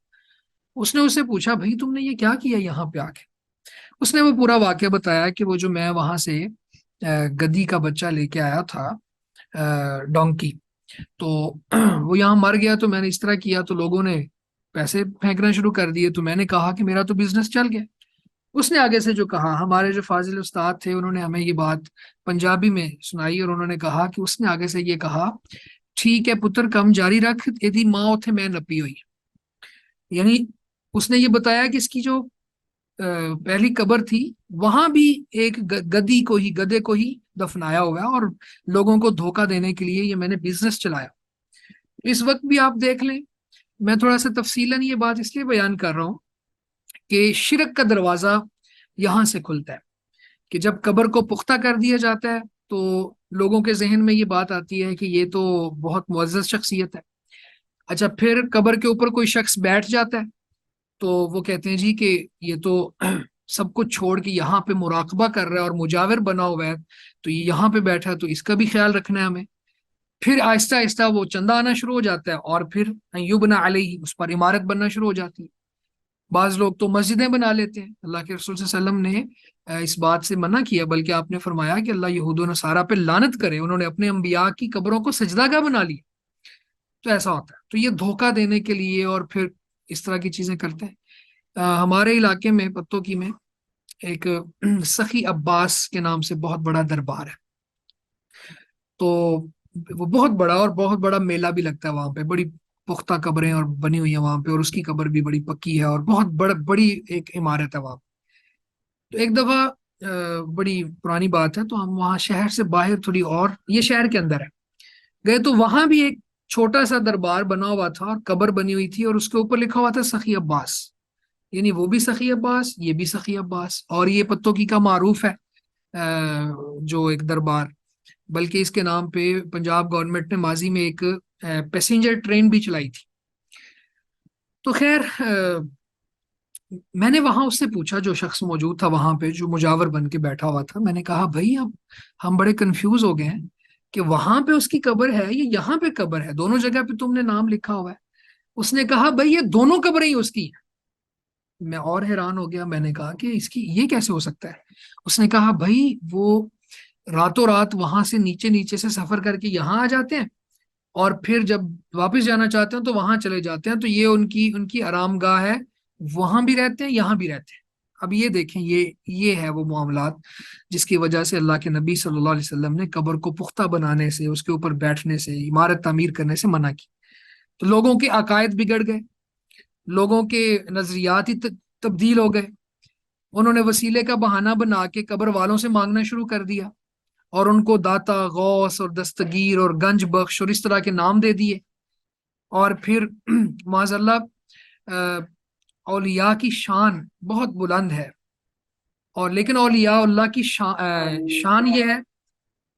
[SPEAKER 1] اس نے اسے پوچھا بھائی تم نے یہ کیا کیا یہاں پہ آ کے. اس نے وہ پورا واقعہ بتایا کہ وہ جو میں وہاں سے گدی کا بچہ لے کے آیا تھا، ڈونکی، تو وہ یہاں مر گیا، تو میں نے اس طرح کیا تو لوگوں نے پیسے پھینکنا شروع کر دیے، تو میں نے کہا کہ میرا تو بزنس چل گیا. اس نے آگے سے جو کہا، ہمارے جو فاضل استاد تھے انہوں نے ہمیں یہ بات پنجابی میں سنائی، اور انہوں نے کہا کہ اس نے آگے سے یہ کہا ٹھیک ہے پتر کم جاری رکھ، ایدی ماں اتھے میں نپی ہوئی. یعنی اس نے یہ بتایا کہ اس کی جو پہلی قبر تھی وہاں بھی ایک گدی کو ہی، گدے کو ہی دفنایا ہوا ہے، اور لوگوں کو دھوکہ دینے کے لیے یہ میں نے بزنس چلایا. اس وقت بھی آپ دیکھ لیں، میں تھوڑا سا تفصیلاً یہ بات اس لیے بیان کر رہا ہوں کہ شرک کا دروازہ یہاں سے کھلتا ہے کہ جب قبر کو پختہ کر دیا جاتا ہے تو لوگوں کے ذہن میں یہ بات آتی ہے کہ یہ تو بہت معزز شخصیت ہے. اچھا پھر قبر کے اوپر کوئی شخص بیٹھ جاتا ہے تو وہ کہتے ہیں جی کہ یہ تو سب کچھ چھوڑ کے یہاں پہ مراقبہ کر رہا ہے اور مجاور بنا ہوا ہے، تو یہ یہاں پہ بیٹھا ہے تو اس کا بھی خیال رکھنا ہے ہمیں. پھر آہستہ آہستہ وہ چندہ آنا شروع ہو جاتا ہے، اور پھر یبنا علیہ، اس پر عمارت بننا شروع ہو جاتی ہے. بعض لوگ تو مسجدیں بنا لیتے ہیں. اللہ کے رسول صلی اللہ علیہ وسلم نے اس بات سے منع کیا، بلکہ آپ نے فرمایا کہ اللہ یہود و نصارہ پہ لعنت کرے، انہوں نے اپنے انبیاء کی قبروں کو سجدہ گاہ بنا لی. تو ایسا ہوتا ہے، تو یہ دھوکہ دینے کے لیے اور پھر اس طرح کی چیزیں کرتے ہیں. ہمارے علاقے میں پتوں کی میں ایک سخی عباس کے نام سے بہت بڑا دربار ہے. تو وہ بہت بڑا، اور بہت بڑا میلہ بھی لگتا ہے وہاں پہ، بڑی پختہ قبریں اور بنی ہوئی ہیں وہاں پہ، اور اس کی قبر بھی بڑی پکی ہے اور بہت بڑی ایک عمارت ہے وہاں پہ. تو ایک دفعہ بڑی پرانی بات ہے، تو ہم وہاں شہر سے باہر تھوڑی، اور یہ شہر کے اندر ہے، گئے تو وہاں بھی ایک چھوٹا سا دربار بنا ہوا تھا اور قبر بنی ہوئی تھی، اور اس کے اوپر لکھا ہوا تھا سخی عباس، یعنی وہ بھی سخی عباس، یہ بھی سخی عباس، اور یہ پتوں کی کا معروف ہے جو ایک دربار، بلکہ اس کے نام پہ پنجاب گورنمنٹ نے ماضی میں ایک پیسنجر ٹرین بھی چلائی تھی۔ تو خیر میں نے وہاں اس سے پوچھا، جو شخص موجود تھا وہاں پہ جو مجاور بن کے بیٹھا ہوا تھا، میں نے کہا بھائی اب ہم بڑے کنفیوز ہو گئے ہیں کہ وہاں پہ اس کی قبر ہے یا یہاں پہ قبر ہے، دونوں جگہ پہ تم نے نام لکھا ہوا ہے۔ اس نے کہا بھائی یہ دونوں قبریں ہی اس کی ہیں۔ میں اور حیران ہو گیا، میں نے کہا کہ اس کی یہ کیسے ہو سکتا ہے؟ اس نے کہا بھائی وہ راتوں رات وہاں سے نیچے نیچے سے سفر کر کے یہاں آ جاتے ہیں، اور پھر جب واپس جانا چاہتے ہیں تو وہاں چلے جاتے ہیں، تو یہ ان کی آرام گاہ ہے، وہاں بھی رہتے ہیں یہاں بھی رہتے ہیں۔ اب یہ دیکھیں، یہ ہے وہ معاملات جس کی وجہ سے اللہ کے نبی صلی اللہ علیہ وسلم نے قبر کو پختہ بنانے سے، اس کے اوپر بیٹھنے سے، عمارت تعمیر کرنے سے منع کی۔ تو لوگوں کے عقائد بگڑ گئے، لوگوں کے نظریات ہی تبدیل ہو گئے، انہوں نے وسیلے کا بہانہ بنا کے قبر والوں سے مانگنا شروع کر دیا، اور ان کو داتا، غوث اور دستگیر اور گنج بخش اور اس طرح کے نام دے دیے، اور پھر معاذ اللہ اولیاء کی شان بہت بلند ہے، اور لیکن اولیاء اللہ کی شان یہ ہے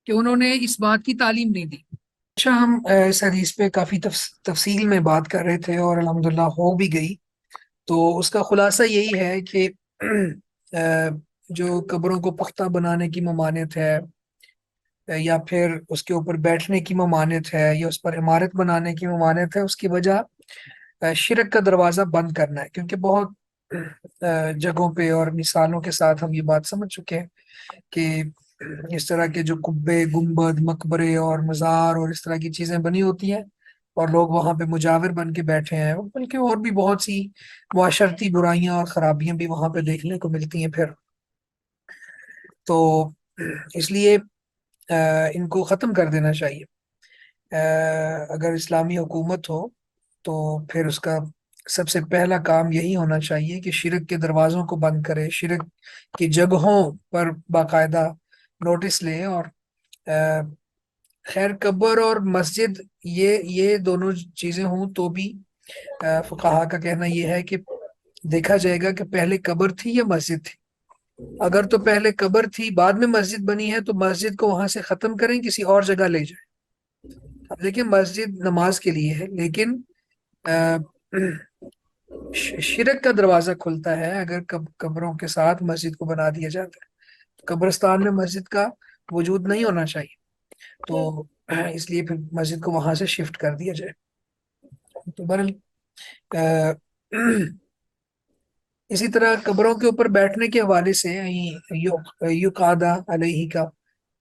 [SPEAKER 1] کہ انہوں نے اس بات کی تعلیم نہیں دی۔ اچھا، ہم اس حدیث پہ کافی تفصیل میں بات کر رہے تھے اور الحمدللہ ہو بھی گئی، تو اس کا خلاصہ یہی ہے کہ جو قبروں کو پختہ بنانے کی ممانعت ہے، یا پھر اس کے اوپر بیٹھنے کی ممانعت ہے، یا اس پر عمارت بنانے کی ممانعت ہے، اس کی وجہ شرک کا دروازہ بند کرنا ہے، کیونکہ بہت جگہوں پہ اور مثالوں کے ساتھ ہم یہ بات سمجھ چکے ہیں کہ اس طرح کے جو قبے، گنبد، مقبرے اور مزار اور اس طرح کی چیزیں بنی ہوتی ہیں، اور لوگ وہاں پہ مجاور بن کے بیٹھے ہیں، بلکہ اور بھی بہت سی معاشرتی برائیاں اور خرابیاں بھی وہاں پہ دیکھنے کو ملتی ہیں پھر۔ تو اس لیے ان کو ختم کر دینا چاہیے۔ اگر اسلامی حکومت ہو تو پھر اس کا سب سے پہلا کام یہی ہونا چاہیے کہ شرک کے دروازوں کو بند کرے، شرک کی جگہوں پر باقاعدہ نوٹس لے، اور خیر قبر اور مسجد یہ دونوں چیزیں ہوں تو بھی فقہا کا کہنا یہ ہے کہ دیکھا جائے گا کہ پہلے قبر تھی یا مسجد تھی۔ اگر تو پہلے قبر تھی بعد میں مسجد بنی ہے تو مسجد کو وہاں سے ختم کریں، کسی اور جگہ لے جائیں۔ اب دیکھیں، مسجد نماز کے لیے ہے، لیکن شرک کا دروازہ کھلتا ہے اگر قبروں کے ساتھ مسجد کو بنا دیا جاتا ہے۔ قبرستان میں مسجد کا وجود نہیں ہونا چاہیے، تو اس لیے پھر مسجد کو وہاں سے شفٹ کر دیا جائے۔ تو بہرحال اسی طرح قبروں کے اوپر بیٹھنے کے حوالے سے یقعدہ علیہ کا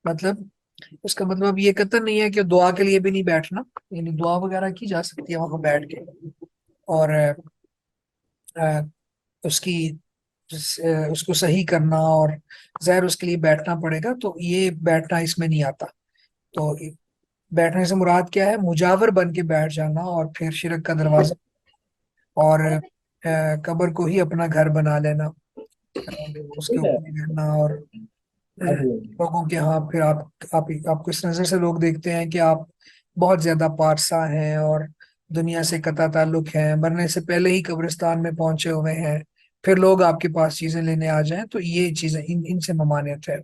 [SPEAKER 1] مطلب، اس کا مطلب یہ قطع نہیں ہے کہ دعا کے لیے بھی نہیں بیٹھنا، یعنی دعا وغیرہ کی جا سکتی ہے وہاں بیٹھ کے، اور اس کی اس کو صحیح کرنا، اور ظاہر اس کے لیے بیٹھنا پڑے گا، تو یہ بیٹھنا اس میں نہیں آتا۔ تو بیٹھنے سے مراد کیا ہے؟ مجاور بن کے بیٹھ جانا، اور پھر شرک کا دروازہ، اور قبر کو ہی اپنا گھر بنا لینا، اس کے اوپر ہی رہنا، اور لوگوں کے ہاں پھر آپ کو اس نظر سے لوگ دیکھتے ہیں کہ آپ بہت زیادہ پارسا ہیں اور دنیا سے قطع تعلق ہیں، مرنے سے پہلے ہی قبرستان میں پہنچے ہوئے ہیں، پھر لوگ آپ کے پاس چیزیں لینے آ جائیں، تو یہ چیزیں ان سے ممانعت ہے۔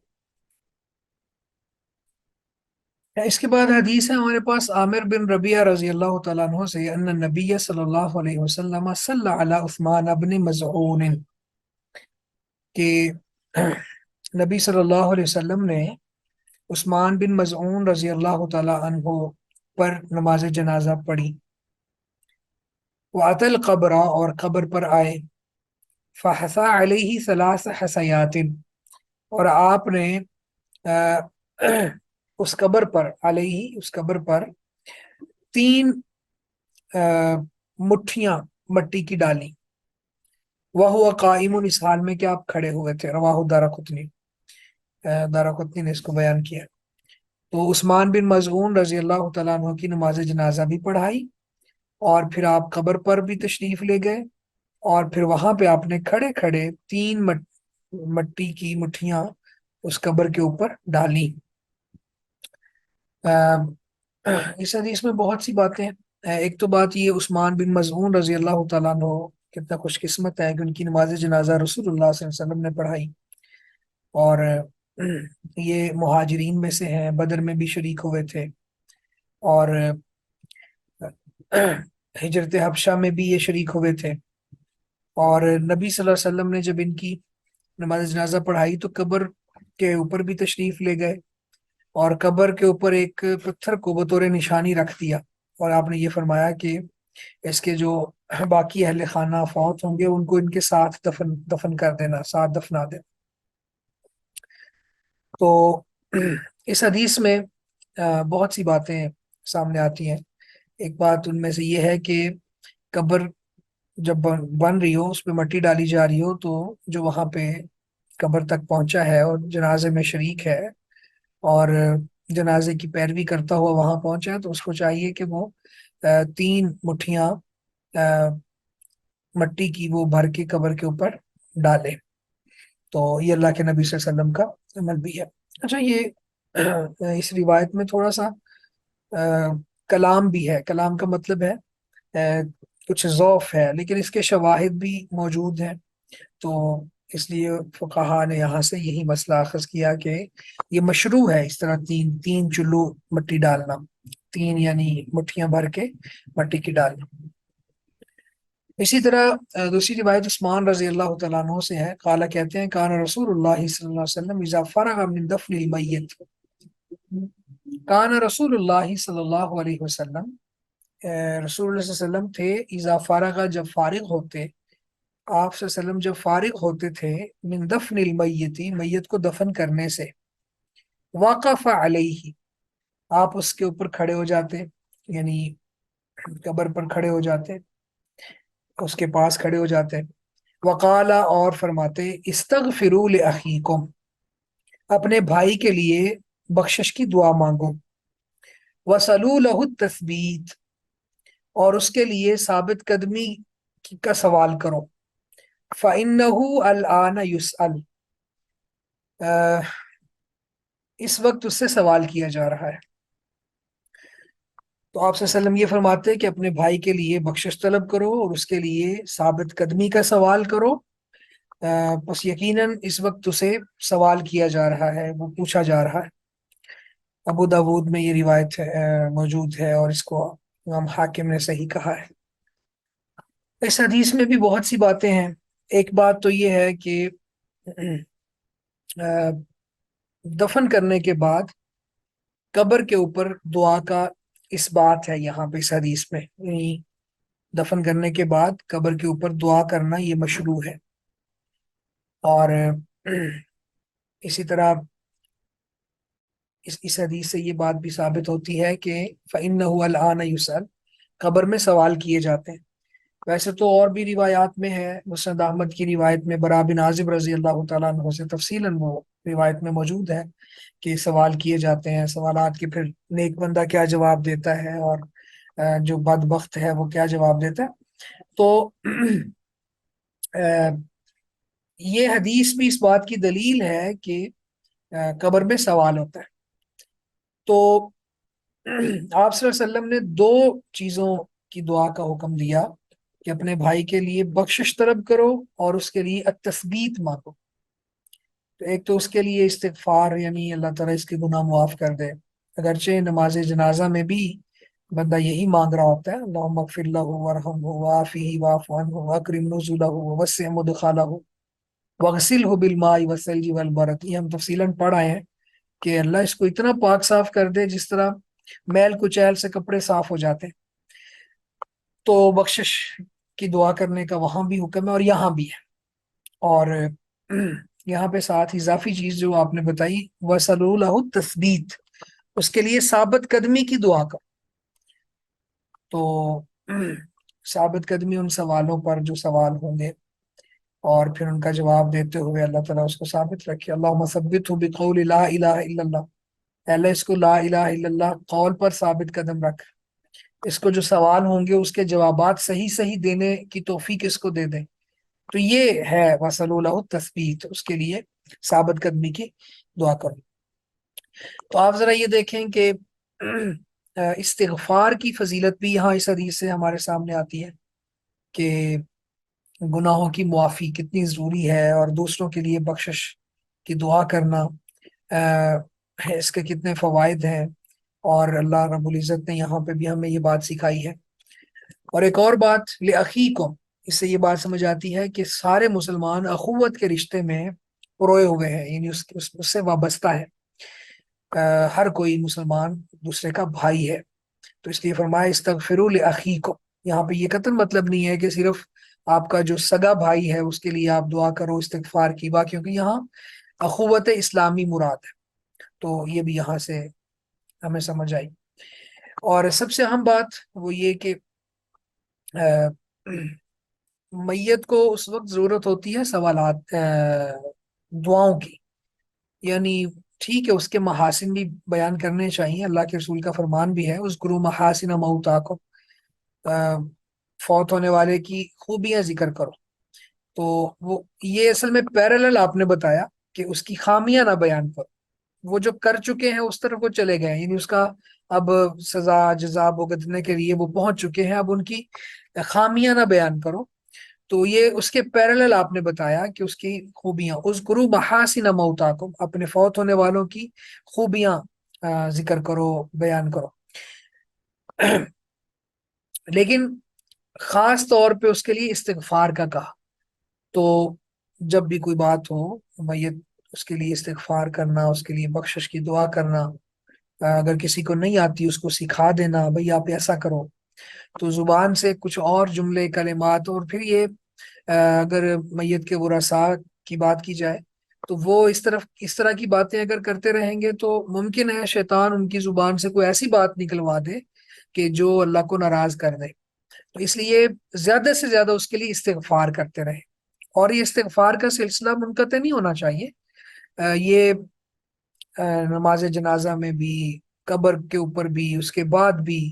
[SPEAKER 1] اس کے بعد حدیث ہے ہمارے پاس عامر بن ربیعہ رضی اللہ تعالیٰ عنہ سے، ان نبی صلی اللہ علیہ وسلم صلی علی عثمان ابن مزعون، کہ نبی صلی اللہ علیہ وسلم نے عثمان بن مزعون رضی اللہ تعالیٰ عنہ پر نماز جنازہ پڑھی، وَأَتَى الْقَبْرَ، اور قبر پر آئے، فَحَثَى عَلَيْهِ ثَلَاثَ حَسَيَاتٍ، اور آپ نے اس قبر پر، علیہ اس قبر پر 3 مٹھیاں مٹی کی ڈالی، وَهُوَ قَائِمٌ، اس حال میں کہ آپ کھڑے ہوئے تھے، رواہ دارقطنی، دارقطنی نے اس کو بیان کیا۔ تو عثمان بن مظعون رضی اللہ تعالیٰ عنہ کی نماز جنازہ بھی پڑھائی، اور پھر آپ قبر پر بھی تشریف لے گئے، اور پھر وہاں پہ آپ نے کھڑے کھڑے 3 مٹی کی مٹھیاں اس قبر کے اوپر ڈالی۔ اس حدیث میں بہت سی باتیں ہیں۔ ایک تو بات یہ، عثمان بن مظعون رضی اللہ تعالیٰ عنہ کتنا خوش قسمت ہے کہ ان کی نماز جنازہ رسول اللہ صلی اللہ علیہ وسلم نے پڑھائی، اور یہ مہاجرین میں سے ہیں، بدر میں بھی شریک ہوئے تھے، اور ہجرت حبشہ میں بھی یہ شریک ہوئے تھے۔ اور نبی صلی اللہ علیہ وسلم نے جب ان کی نماز جنازہ پڑھائی تو قبر کے اوپر بھی تشریف لے گئے، اور قبر کے اوپر ایک پتھر کو بطور نشانی رکھ دیا، اور آپ نے یہ فرمایا کہ اس کے جو باقی اہل خانہ فوت ہوں گے ان کو ان کے ساتھ دفن کر دینا، ساتھ دفنا دینا۔ تو اس حدیث میں بہت سی باتیں سامنے آتی ہیں۔ ایک بات ان میں سے یہ ہے کہ قبر جب بن رہی ہو، اس پہ مٹی ڈالی جا رہی ہو، تو جو وہاں پہ قبر تک پہنچا ہے اور جنازے میں شریک ہے اور جنازے کی پیروی کرتا ہوا وہاں پہنچا ہے، تو اس کو چاہیے کہ وہ 3 مٹھیاں مٹی کی وہ بھر کے قبر کے اوپر ڈالے۔ تو یہ اللہ کے نبی صلی اللہ علیہ وسلم کا عمل بھی ہے۔ اچھا، یہ اس روایت میں تھوڑا سا کلام بھی ہے۔ کلام کا مطلب ہے کچھ ضعف ہے، لیکن اس کے شواہد بھی موجود ہیں، تو اس لیے فقہا نے یہاں سے یہی مسئلہ اخذ کیا کہ یہ مشروع ہے اس طرح تین تین چلو مٹی ڈالنا، 3 یعنی مٹھیاں بھر کے مٹی کی ڈالنا۔ اسی طرح دوسری روایت عثمان رضی اللہ تعالیٰ عنہ سے ہے، قال کہتے ہیں کان رسول اللہ صلی اللہ علیہ وسلم اذا فرغ من دفن المیت، کان رسول اللہ صلی اللہ علیہ وسلم، رسول اللہ صلی اللہ علیہ وسلم تھے، اذا فرغ جب فارغ ہوتے، آپ صلی اللہ علیہ وسلم جب فارغ ہوتے تھے، من دفن المیت میت کو دفن کرنے سے، وقف علیہ آپ اس کے اوپر کھڑے ہو جاتے، یعنی قبر پر کھڑے ہو جاتے، اس کے پاس کھڑے ہو جاتے، وقال اور فرماتے، استغفروا لاخیکم اپنے بھائی کے لیے بخشش کی دعا مانگو، وسلوا له التثبیت اور اس کے لیے ثابت قدمی کا سوال کرو، فَإِنَّهُ الْآنَ يُسْأَلُ اس وقت اس سے سوال کیا جا رہا ہے۔ تو آپ صلی اللہ علیہ وسلم یہ فرماتے ہیں کہ اپنے بھائی کے لیے بخشش طلب کرو اور اس کے لیے ثابت قدمی کا سوال کرو، بس یقیناً اس وقت اسے سوال کیا جا رہا ہے، وہ پوچھا جا رہا ہے۔ ابو داود میں یہ روایت موجود ہے، اور اس کو امام حاکم نے صحیح کہا ہے۔ اس حدیث میں بھی بہت سی باتیں ہیں۔ ایک بات تو یہ ہے کہ دفن کرنے کے بعد قبر کے اوپر دعا کا اس بات ہے یہاں پہ اس حدیث میں، یعنی دفن کرنے کے بعد قبر کے اوپر دعا کرنا یہ مشروع ہے۔ اور اسی طرح اس حدیث سے یہ بات بھی ثابت ہوتی ہے کہ فَإِنَّهُ الْآنَ يُسْأَلُ قبر میں سوال کیے جاتے ہیں۔ ویسے تو اور بھی روایات میں ہے، مسند احمد کی روایت میں برا بن عازب رضی اللہ تعالیٰ عنہ سے تفصیلاً وہ روایت میں موجود ہے کہ سوال کیے جاتے ہیں، سوالات کے پھر نیک بندہ کیا جواب دیتا ہے اور جو بدبخت ہے وہ کیا جواب دیتا ہے۔ تو یہ حدیث بھی اس بات کی دلیل ہے کہ قبر میں سوال ہوتا ہے۔ تو آپ صلی اللہ علیہ وسلم نے 2 چیزوں کی دعا کا حکم دیا کہ اپنے بھائی کے لیے بخشش طلب کرو اور اس کے لیے التثبیت مانگو۔ تو ایک تو اس کے لیے استغفار، یعنی اللہ تعالیٰ اس کے گناہ معاف کر دے، اگرچہ نماز جنازہ میں بھی بندہ یہی مانگ رہا ہوتا ہے، اللہم اغفر لہ وارحمہ وعافہ واعف عنہ واکرم نزلہ ووسع مدخلہ واغسلہ بالماء والثلج والبرد۔ یہ ہم تفصیلاً پڑھ آئے ہیں کہ اللہ اس کو اتنا پاک صاف کر دے جس طرح میل کچیل سے کپڑے صاف ہو جاتے ہیں۔ تو بخشش کی دعا کرنے کا وہاں بھی حکم ہے اور یہاں بھی ہے۔ اور یہاں پہ ساتھ اضافی چیز جو آپ نے بتائی، وَسَلُوا لَهُ التَّثْبِيتَ اس کے لیے ثابت قدمی کی دعا کا۔ تو ثابت قدمی ان سوالوں پر جو سوال ہوں گے، اور پھر ان کا جواب دیتے ہوئے اللہ تعالیٰ اس کو ثابت رکھے۔ اللہم ثبتہ بقول لا الہ الا اللہ، اے اللہ اس کو لا الہ الا اللہ قول پر ثابت قدم رکھ، اس کو جو سوال ہوں گے اس کے جوابات صحیح صحیح دینے کی توفیق اس کو دے دیں۔ تو یہ ہے وصلوا لہ التثبیت، اس کے لیے ثابت قدمی کی دعا کرو۔ تو آپ ذرا یہ دیکھیں کہ استغفار کی فضیلت بھی یہاں اس حدیث سے ہمارے سامنے آتی ہے کہ گناہوں کی معافی کتنی ضروری ہے، اور دوسروں کے لیے بخشش کی دعا کرنا اس کے کتنے فوائد ہیں، اور اللہ رب العزت نے یہاں پہ بھی ہمیں یہ بات سکھائی ہے۔ اور ایک اور بات لأخیکم، اس سے یہ بات سمجھ آتی ہے کہ سارے مسلمان اخوت کے رشتے میں پروئے ہوئے ہیں، یعنی اس سے وابستہ ہے، ہر کوئی مسلمان دوسرے کا بھائی ہے۔ تو اس لیے فرمایا استغفروا لأخیکم، یہاں پہ یہ قطعاً مطلب نہیں ہے کہ صرف آپ کا جو سگا بھائی ہے اس کے لیے آپ دعا کرو استغفار کی بات، کیونکہ یہاں اخوت اسلامی مراد ہے، تو یہ بھی یہاں سے ہمیں سمجھ آئی۔ اور سب سے اہم بات وہ یہ کہ میت کو اس وقت ضرورت ہوتی ہے سوالات دعاؤں کی، یعنی ٹھیک ہے اس کے محاسن بھی بیان کرنے چاہیے، اللہ کے رسول کا فرمان بھی ہے اذکروا محاسن موتاکم، فوت ہونے والے کی خوبیاں ذکر کرو، تو وہ یہ اصل میں پیرالل آپ نے بتایا کہ اس کی خامیاں نہ بیان کرو، وہ جو کر چکے ہیں اس طرف وہ چلے گئے، یعنی اس کا اب سزا جزا بھگتنے کے لیے وہ پہنچ چکے ہیں، اب ان کی خامیاں نہ بیان کرو، تو یہ اس کے پیرالل آپ نے بتایا کہ اس کی خوبیاں، اذکروا محاسن موتاکم، اپنے فوت ہونے والوں کی خوبیاں ذکر کرو، بیان کرو۔ لیکن خاص طور پہ اس کے لیے استغفار کا کہا، تو جب بھی کوئی بات ہو میت اس کے لیے استغفار کرنا، اس کے لیے بخشش کی دعا کرنا، اگر کسی کو نہیں آتی اس کو سکھا دینا، بھئی آپ ایسا کرو، تو زبان سے کچھ اور جملے کلمات، اور پھر یہ اگر میت کے ورثاء کی بات کی جائے تو وہ اس طرح کی باتیں اگر کرتے رہیں گے تو ممکن ہے شیطان ان کی زبان سے کوئی ایسی بات نکلوا دے کہ جو اللہ کو ناراض کر دے، تو اس لیے زیادہ سے زیادہ اس کے لیے استغفار کرتے رہے، اور یہ استغفار کا سلسلہ منقطع نہیں ہونا چاہیے، یہ نماز جنازہ میں بھی، قبر کے اوپر بھی، اس کے بعد بھی،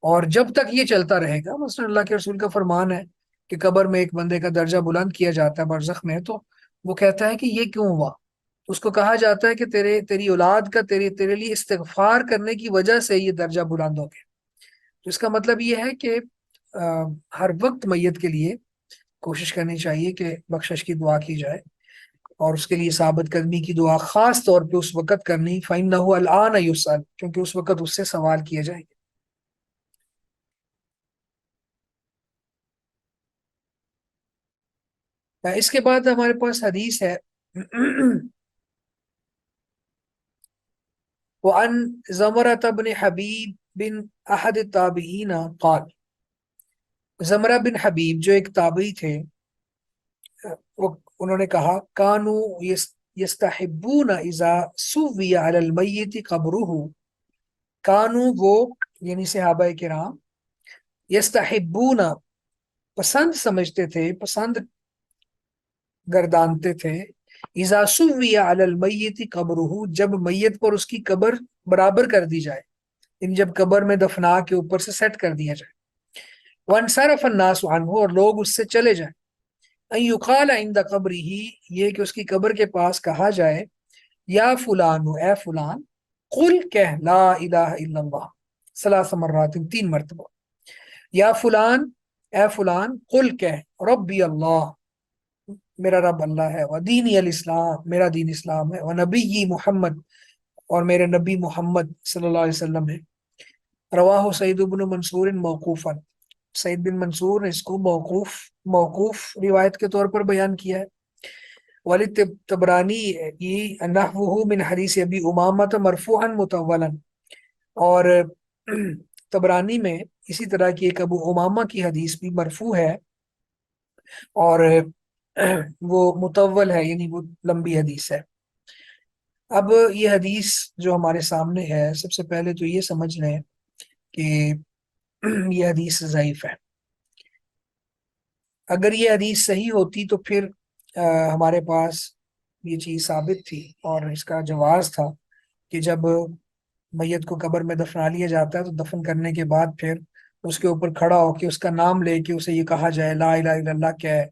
[SPEAKER 1] اور جب تک یہ چلتا رہے گا۔ مثلا اللہ کے رسول کا فرمان ہے کہ قبر میں ایک بندے کا درجہ بلند کیا جاتا ہے برزخ میں، تو وہ کہتا ہے کہ یہ کیوں ہوا، تو اس کو کہا جاتا ہے کہ تیری اولاد کا تیرے لیے استغفار کرنے کی وجہ سے یہ درجہ بلند ہو گیا۔ تو اس کا مطلب یہ ہے کہ ہر وقت میت کے لیے کوشش کرنی چاہیے کہ بخشش کی دعا کی جائے، اور اس کے لیے ثابت قدمی کی دعا خاص طور پہ اس وقت کرنی، فَإِنَّهُ الْآنَ يُسْأَلُ، کیونکہ اس وقت اس سے سوال کیے جائیں گے۔ اس کے بعد ہمارے پاس حدیث ہے وعن زمرة بن حبیب بن احد التابعین قال، زمرہ بن حبیب جو ایک تابعی تھے، انہوں نے کہا کانو یستحبون اذا سوی علی المیت قبرہ، کانو وہ یعنی صحابہ کرام، یستحبون پسند سمجھتے تھے، پسند گردانتے تھے، اذا سوی علی المیت قبرہ، جب میت پر اس کی قبر برابر کر دی جائے، یعنی جب قبر میں دفنا کے اوپر سے سیٹ کر دیا جائے، وانصرف الناس عنہ، اور لوگ اس سے چلے جائیں، ان یقال عند قبرہ، یہ کہ اس کی قبر کے پاس کہا جائے یا فلان، اے فلان، قل کہہ لا الہ الا اللہ ثلاث مرات، 3 مرتبہ، یا فلان، اے فلان، قل کہہ ربی اللہ، میرا رب اللہ ہے، ودینی الاسلام، میرا دین اسلام ہے، ونبی محمد، اور میرے نبی محمد صلی اللہ علیہ وسلم ہے۔ رواہ سعید بن منصور موقوفا، سعید بن منصور نے اس کو موقوف روایت کے طور پر بیان کیا ہے۔ ولی تبرانی یہ نحوہ من حدیث ابی امامہ مرفوعا مطولا، اور تبرانی میں اسی طرح کی ایک ابو امامہ کی حدیث بھی مرفوع ہے، اور وہ مطول ہے، یعنی وہ لمبی حدیث ہے۔ اب یہ حدیث جو ہمارے سامنے ہے، سب سے پہلے تو یہ سمجھ لیں کہ یہ حدیث ضعیف ہے۔ اگر یہ حدیث صحیح ہوتی تو پھر ہمارے پاس یہ چیز ثابت تھی، اور اس کا جواز تھا کہ جب میت کو قبر میں دفنا لیا جاتا ہے تو دفن کرنے کے بعد پھر اس کے اوپر کھڑا ہو کے اس کا نام لے کے اسے یہ کہا جائے لا الہ الا اللہ کیا ہے،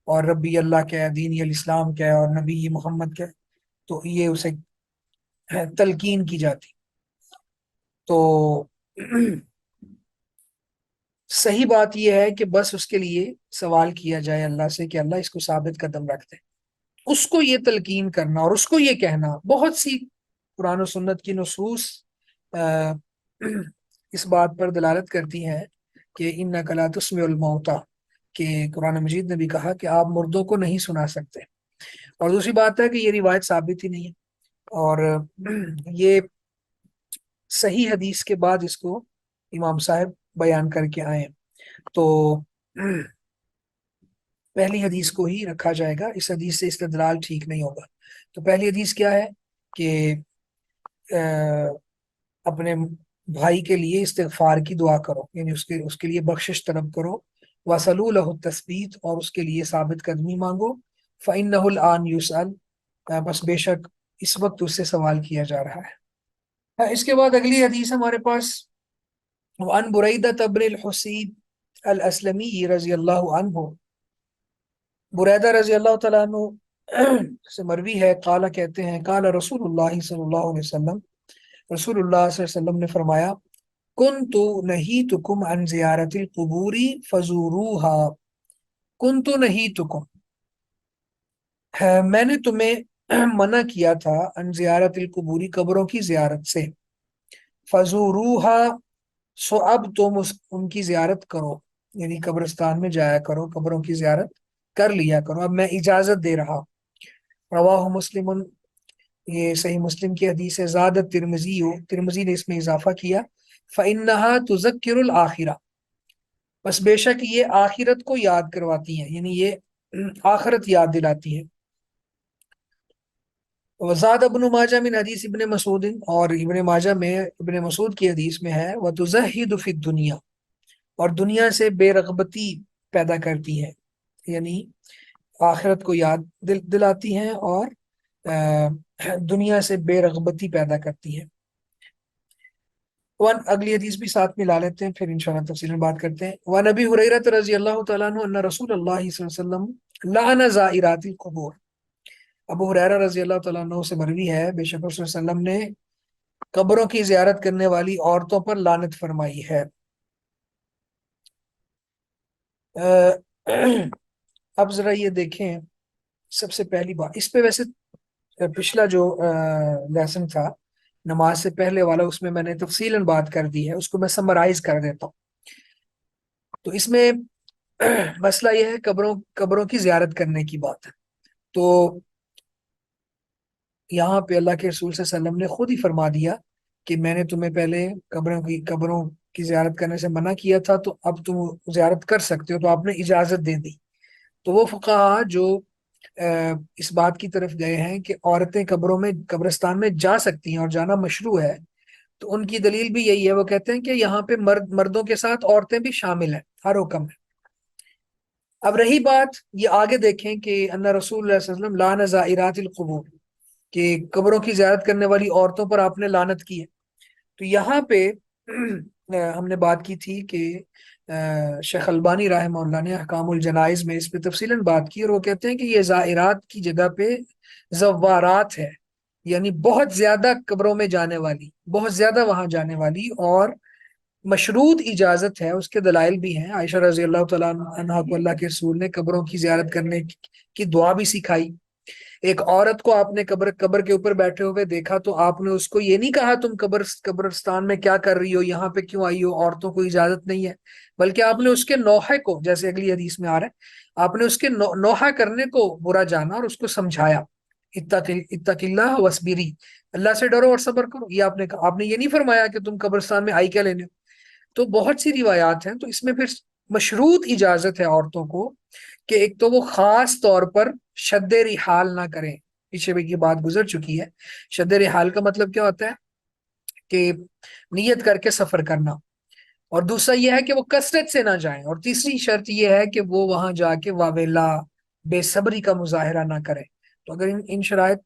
[SPEAKER 1] اور ربی اللہ کہے، دینی الاسلام کہے اور نبی محمد کہے، تو یہ اسے تلقین کی جاتی۔ تو صحیح بات یہ ہے کہ بس اس کے لیے سوال کیا جائے اللہ سے کہ اللہ اس کو ثابت قدم رکھ دے۔ اس کو یہ تلقین کرنا اور اس کو یہ کہنا، بہت سی قرآن و سنت کی نصوص آ، اس بات پر دلالت کرتی ہیں کہ انک لا تسمع الموتى، کہ قرآن مجید نے بھی کہا کہ آپ مردوں کو نہیں سنا سکتے۔ اور دوسری بات ہے کہ یہ روایت ثابت ہی نہیں ہے، اور یہ صحیح حدیث کے بعد اس کو امام صاحب بیان کر کے آئے، تو پہلی حدیث کو ہی رکھا جائے گا، اس حدیث سے استدلال ٹھیک نہیں ہوگا۔ تو پہلی حدیث کیا ہے کہ اپنے بھائی کے لیے استغفار کی دعا کرو، یعنی اس کے لیے بخشش طلب کرو، وَصَلُوا لَهُ التَّثْبِيتَ، اور اس کے لیے ثابت قدمی مانگو، فَإِنَّهُ الْآنَ يُسْأَلُ، بس بے شک اس وقت اس سے سوال کیا جا رہا ہے۔ اس کے بعد اگلی حدیث ہمارے پاس وعن بریدہ بن الحسیب الاسلمی رضی اللہ عنہ، بریدہ رضی اللہ تعالیٰ عنہ سے مروی ہے، قال کہتے ہیں قال رسول اللہ صلی اللہ علیہ وسلم، رسول اللہ صلی اللہ علیہ وسلم نے فرمایا، کنت نہیتکم عن زیارت القبور فزوروها، کنت نہیتکم، میں نے تمہیں منع کیا تھا، عن زیارت القبور، قبروں کی زیارت سے، فزوروها، سو اب تم ان کی زیارت کرو، یعنی قبرستان میں جایا کرو، قبروں کی زیارت کر لیا کرو، اب میں اجازت دے رہا۔ رواہ مسلم، یہ صحیح مسلم کی حدیث ہے۔ زاد ترمذی، ترمذی نے اس میں اضافہ کیا، فإنها تذکر الآخرہ، بس بے شک یہ آخرت کو یاد کرواتی ہیں، یعنی یہ آخرت یاد دلاتی ہے۔ وزاد ابن ماجہ من حدیث ابن مسعود، اور ابن ماجہ میں ابن مسعود کی حدیث میں ہے، وتزہد فی الدنیا، اور دنیا سے بے رغبتی پیدا کرتی ہے، یعنی آخرت کو یاد دلاتی ہیں اور دنیا سے بے رغبتی پیدا کرتی ہے۔ اگلی حدیث بھی ساتھ میں لا لیتے ہیں، پھر انشاءاللہ تفصیل میں بات کرتے ہیں۔ وعن ابی ہریرہ رضی اللہ تعالیٰ عنہ ان رسول اللہ صلی اللہ علیہ وسلم لعن زائرات القبور، ابو ہریرہ رضی اللہ تعالیٰ عنہ سے مروی ہے، بے شک رسول صلی اللہ علیہ وسلم نے قبروں کی زیارت کرنے والی عورتوں پر لعنت فرمائی ہے۔ اب ذرا یہ دیکھیں، سب سے پہلی بات اس پہ، ویسے پچھلا جو لیسن تھا نماز سے پہلے والا، اس میں نے تفصیلاً بات کر دی ہے، اس کو میں سمرائز کر دیتا ہوں۔ تو اس میں مسئلہ یہ ہے قبروں کی زیارت کرنے کی بات ہے، تو یہاں پہ اللہ کے رسول صلی اللہ علیہ وسلم نے خود ہی فرما دیا کہ میں نے تمہیں پہلے قبروں کی زیارت کرنے سے منع کیا تھا، تو اب تم زیارت کر سکتے ہو، تو آپ نے اجازت دے دی۔ تو وہ فقہا جو اس بات کی طرف گئے ہیں کہ عورتیں قبرستان میں جا سکتی ہیں اور جانا مشروع ہے، تو ان کی دلیل بھی یہی ہے، وہ کہتے ہیں کہ یہاں پہ مردوں کے ساتھ عورتیں بھی شامل ہیں، ہر حکم ہے۔ اب رہی بات یہ آگے دیکھیں کہ ان رسول اللہ صلی اللہ علیہ وسلم لعن زائرات القبور، کہ قبروں کی زیارت کرنے والی عورتوں پر آپ نے لعنت کی ہے۔ تو یہاں پہ ہم نے بات کی تھی کہ شیخ البانی رحمہ اللہ نے احکام الجنائز میں اس پہ تفصیلاً بات کی، اور وہ کہتے ہیں کہ یہ زائرات کی جگہ پہ زوارات ہے، یعنی بہت زیادہ قبروں میں جانے والی، بہت زیادہ وہاں جانے والی، اور مشروط اجازت ہے، اس کے دلائل بھی ہیں۔ عائشہ رضی اللہ تعالیٰ عنہا کو اللہ کے رسول نے قبروں کی زیارت کرنے کی دعا بھی سکھائی۔ ایک عورت کو آپ نے قبر کے اوپر بیٹھے ہوئے دیکھا تو آپ نے اس کو یہ نہیں کہا تم قبرستان میں کیا کر رہی ہو، یہاں پہ کیوں آئی ہو، عورتوں کو اجازت نہیں ہے، بلکہ آپ نے اس کے نوحے کو، جیسے اگلی حدیث میں آ رہا ہے، آپ نے اس کے نوحہ کرنے کو برا جانا اور اس کو سمجھایا، اتق اللہ واسبری، اللہ سے ڈرو اور صبر کرو، یہ آپ نے کہا۔ آپ نے یہ نہیں فرمایا کہ تم قبرستان میں آئی کیا لینے ہو۔ تو بہت سی روایات ہیں، تو اس میں پھر مشروط اجازت ہے عورتوں کو کہ ایک تو وہ خاص طور پر شد رحال نہ کریں، پیچھے بھی یہ بات گزر چکی ہے۔ شد رحال کا مطلب کیا ہوتا ہے کہ نیت کر کے سفر کرنا، اور دوسرا یہ ہے کہ وہ کثرت سے نہ جائیں، اور تیسری شرط یہ ہے کہ وہ وہاں جا کے واویلا، بے صبری کا مظاہرہ نہ کریں۔ تو اگر ان شرائط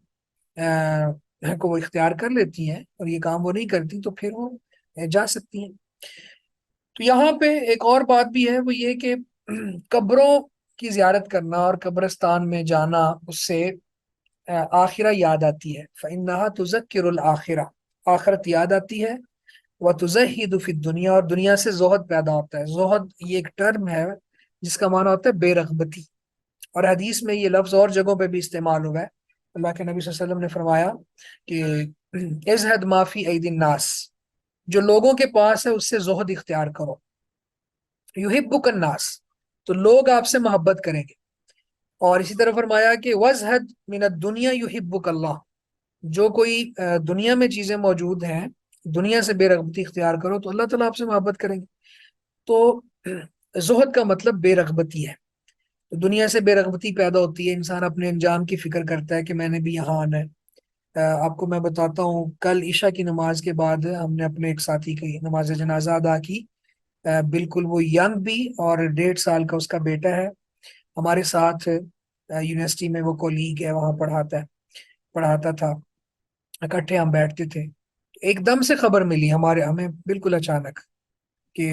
[SPEAKER 1] کو وہ اختیار کر لیتی ہیں اور یہ کام وہ نہیں کرتی، تو پھر وہ جا سکتی ہیں۔ تو یہاں پہ ایک اور بات بھی ہے، وہ یہ کہ قبروں کی زیارت کرنا اور قبرستان میں جانا، اس سے آخرہ یاد آتی ہے. فإنها تذکر الآخرہ، آخرت یاد آتی ہے. وتزہد فی الدنیا، اور دنیا سے زہد پیدا ہوتا ہے. زہد یہ ایک ٹرم ہے جس کا معنی ہوتا ہے بے رغبتی، اور حدیث میں یہ لفظ اور جگہوں پہ بھی استعمال ہوا ہے. اللہ کے نبی صلی اللہ علیہ وسلم نے فرمایا کہ ازہد ما فی ایدی الناس، جو لوگوں کے پاس ہے اس سے زہد اختیار کرو. یحبک الناس، تو لوگ آپ سے محبت کریں گے. اور اسی طرح فرمایا کہ وزہد من الدنیا یحبک اللہ، جو کوئی دنیا میں چیزیں موجود ہیں، دنیا سے بے رغبتی اختیار کرو تو اللہ تعالیٰ آپ سے محبت کریں گے. تو زہد کا مطلب بے رغبتی ہے. تو دنیا سے بے رغبتی پیدا ہوتی ہے، انسان اپنے انجام کی فکر کرتا ہے کہ میں نے بھی یہاں آنا ہے. آپ کو میں بتاتا ہوں، کل عشاء کی نماز کے بعد ہم نے اپنے ایک ساتھی کی نماز جنازہ ادا کی. بالکل وہ ینگ بھی، اور 1.5 سال کا اس کا بیٹا ہے. ہمارے ساتھ یونیورسٹی میں وہ کولیگ ہے، وہاں پڑھاتا تھا. اکٹھے ہم بیٹھتے تھے. ایک دم سے خبر ملی ہمیں بالکل اچانک کہ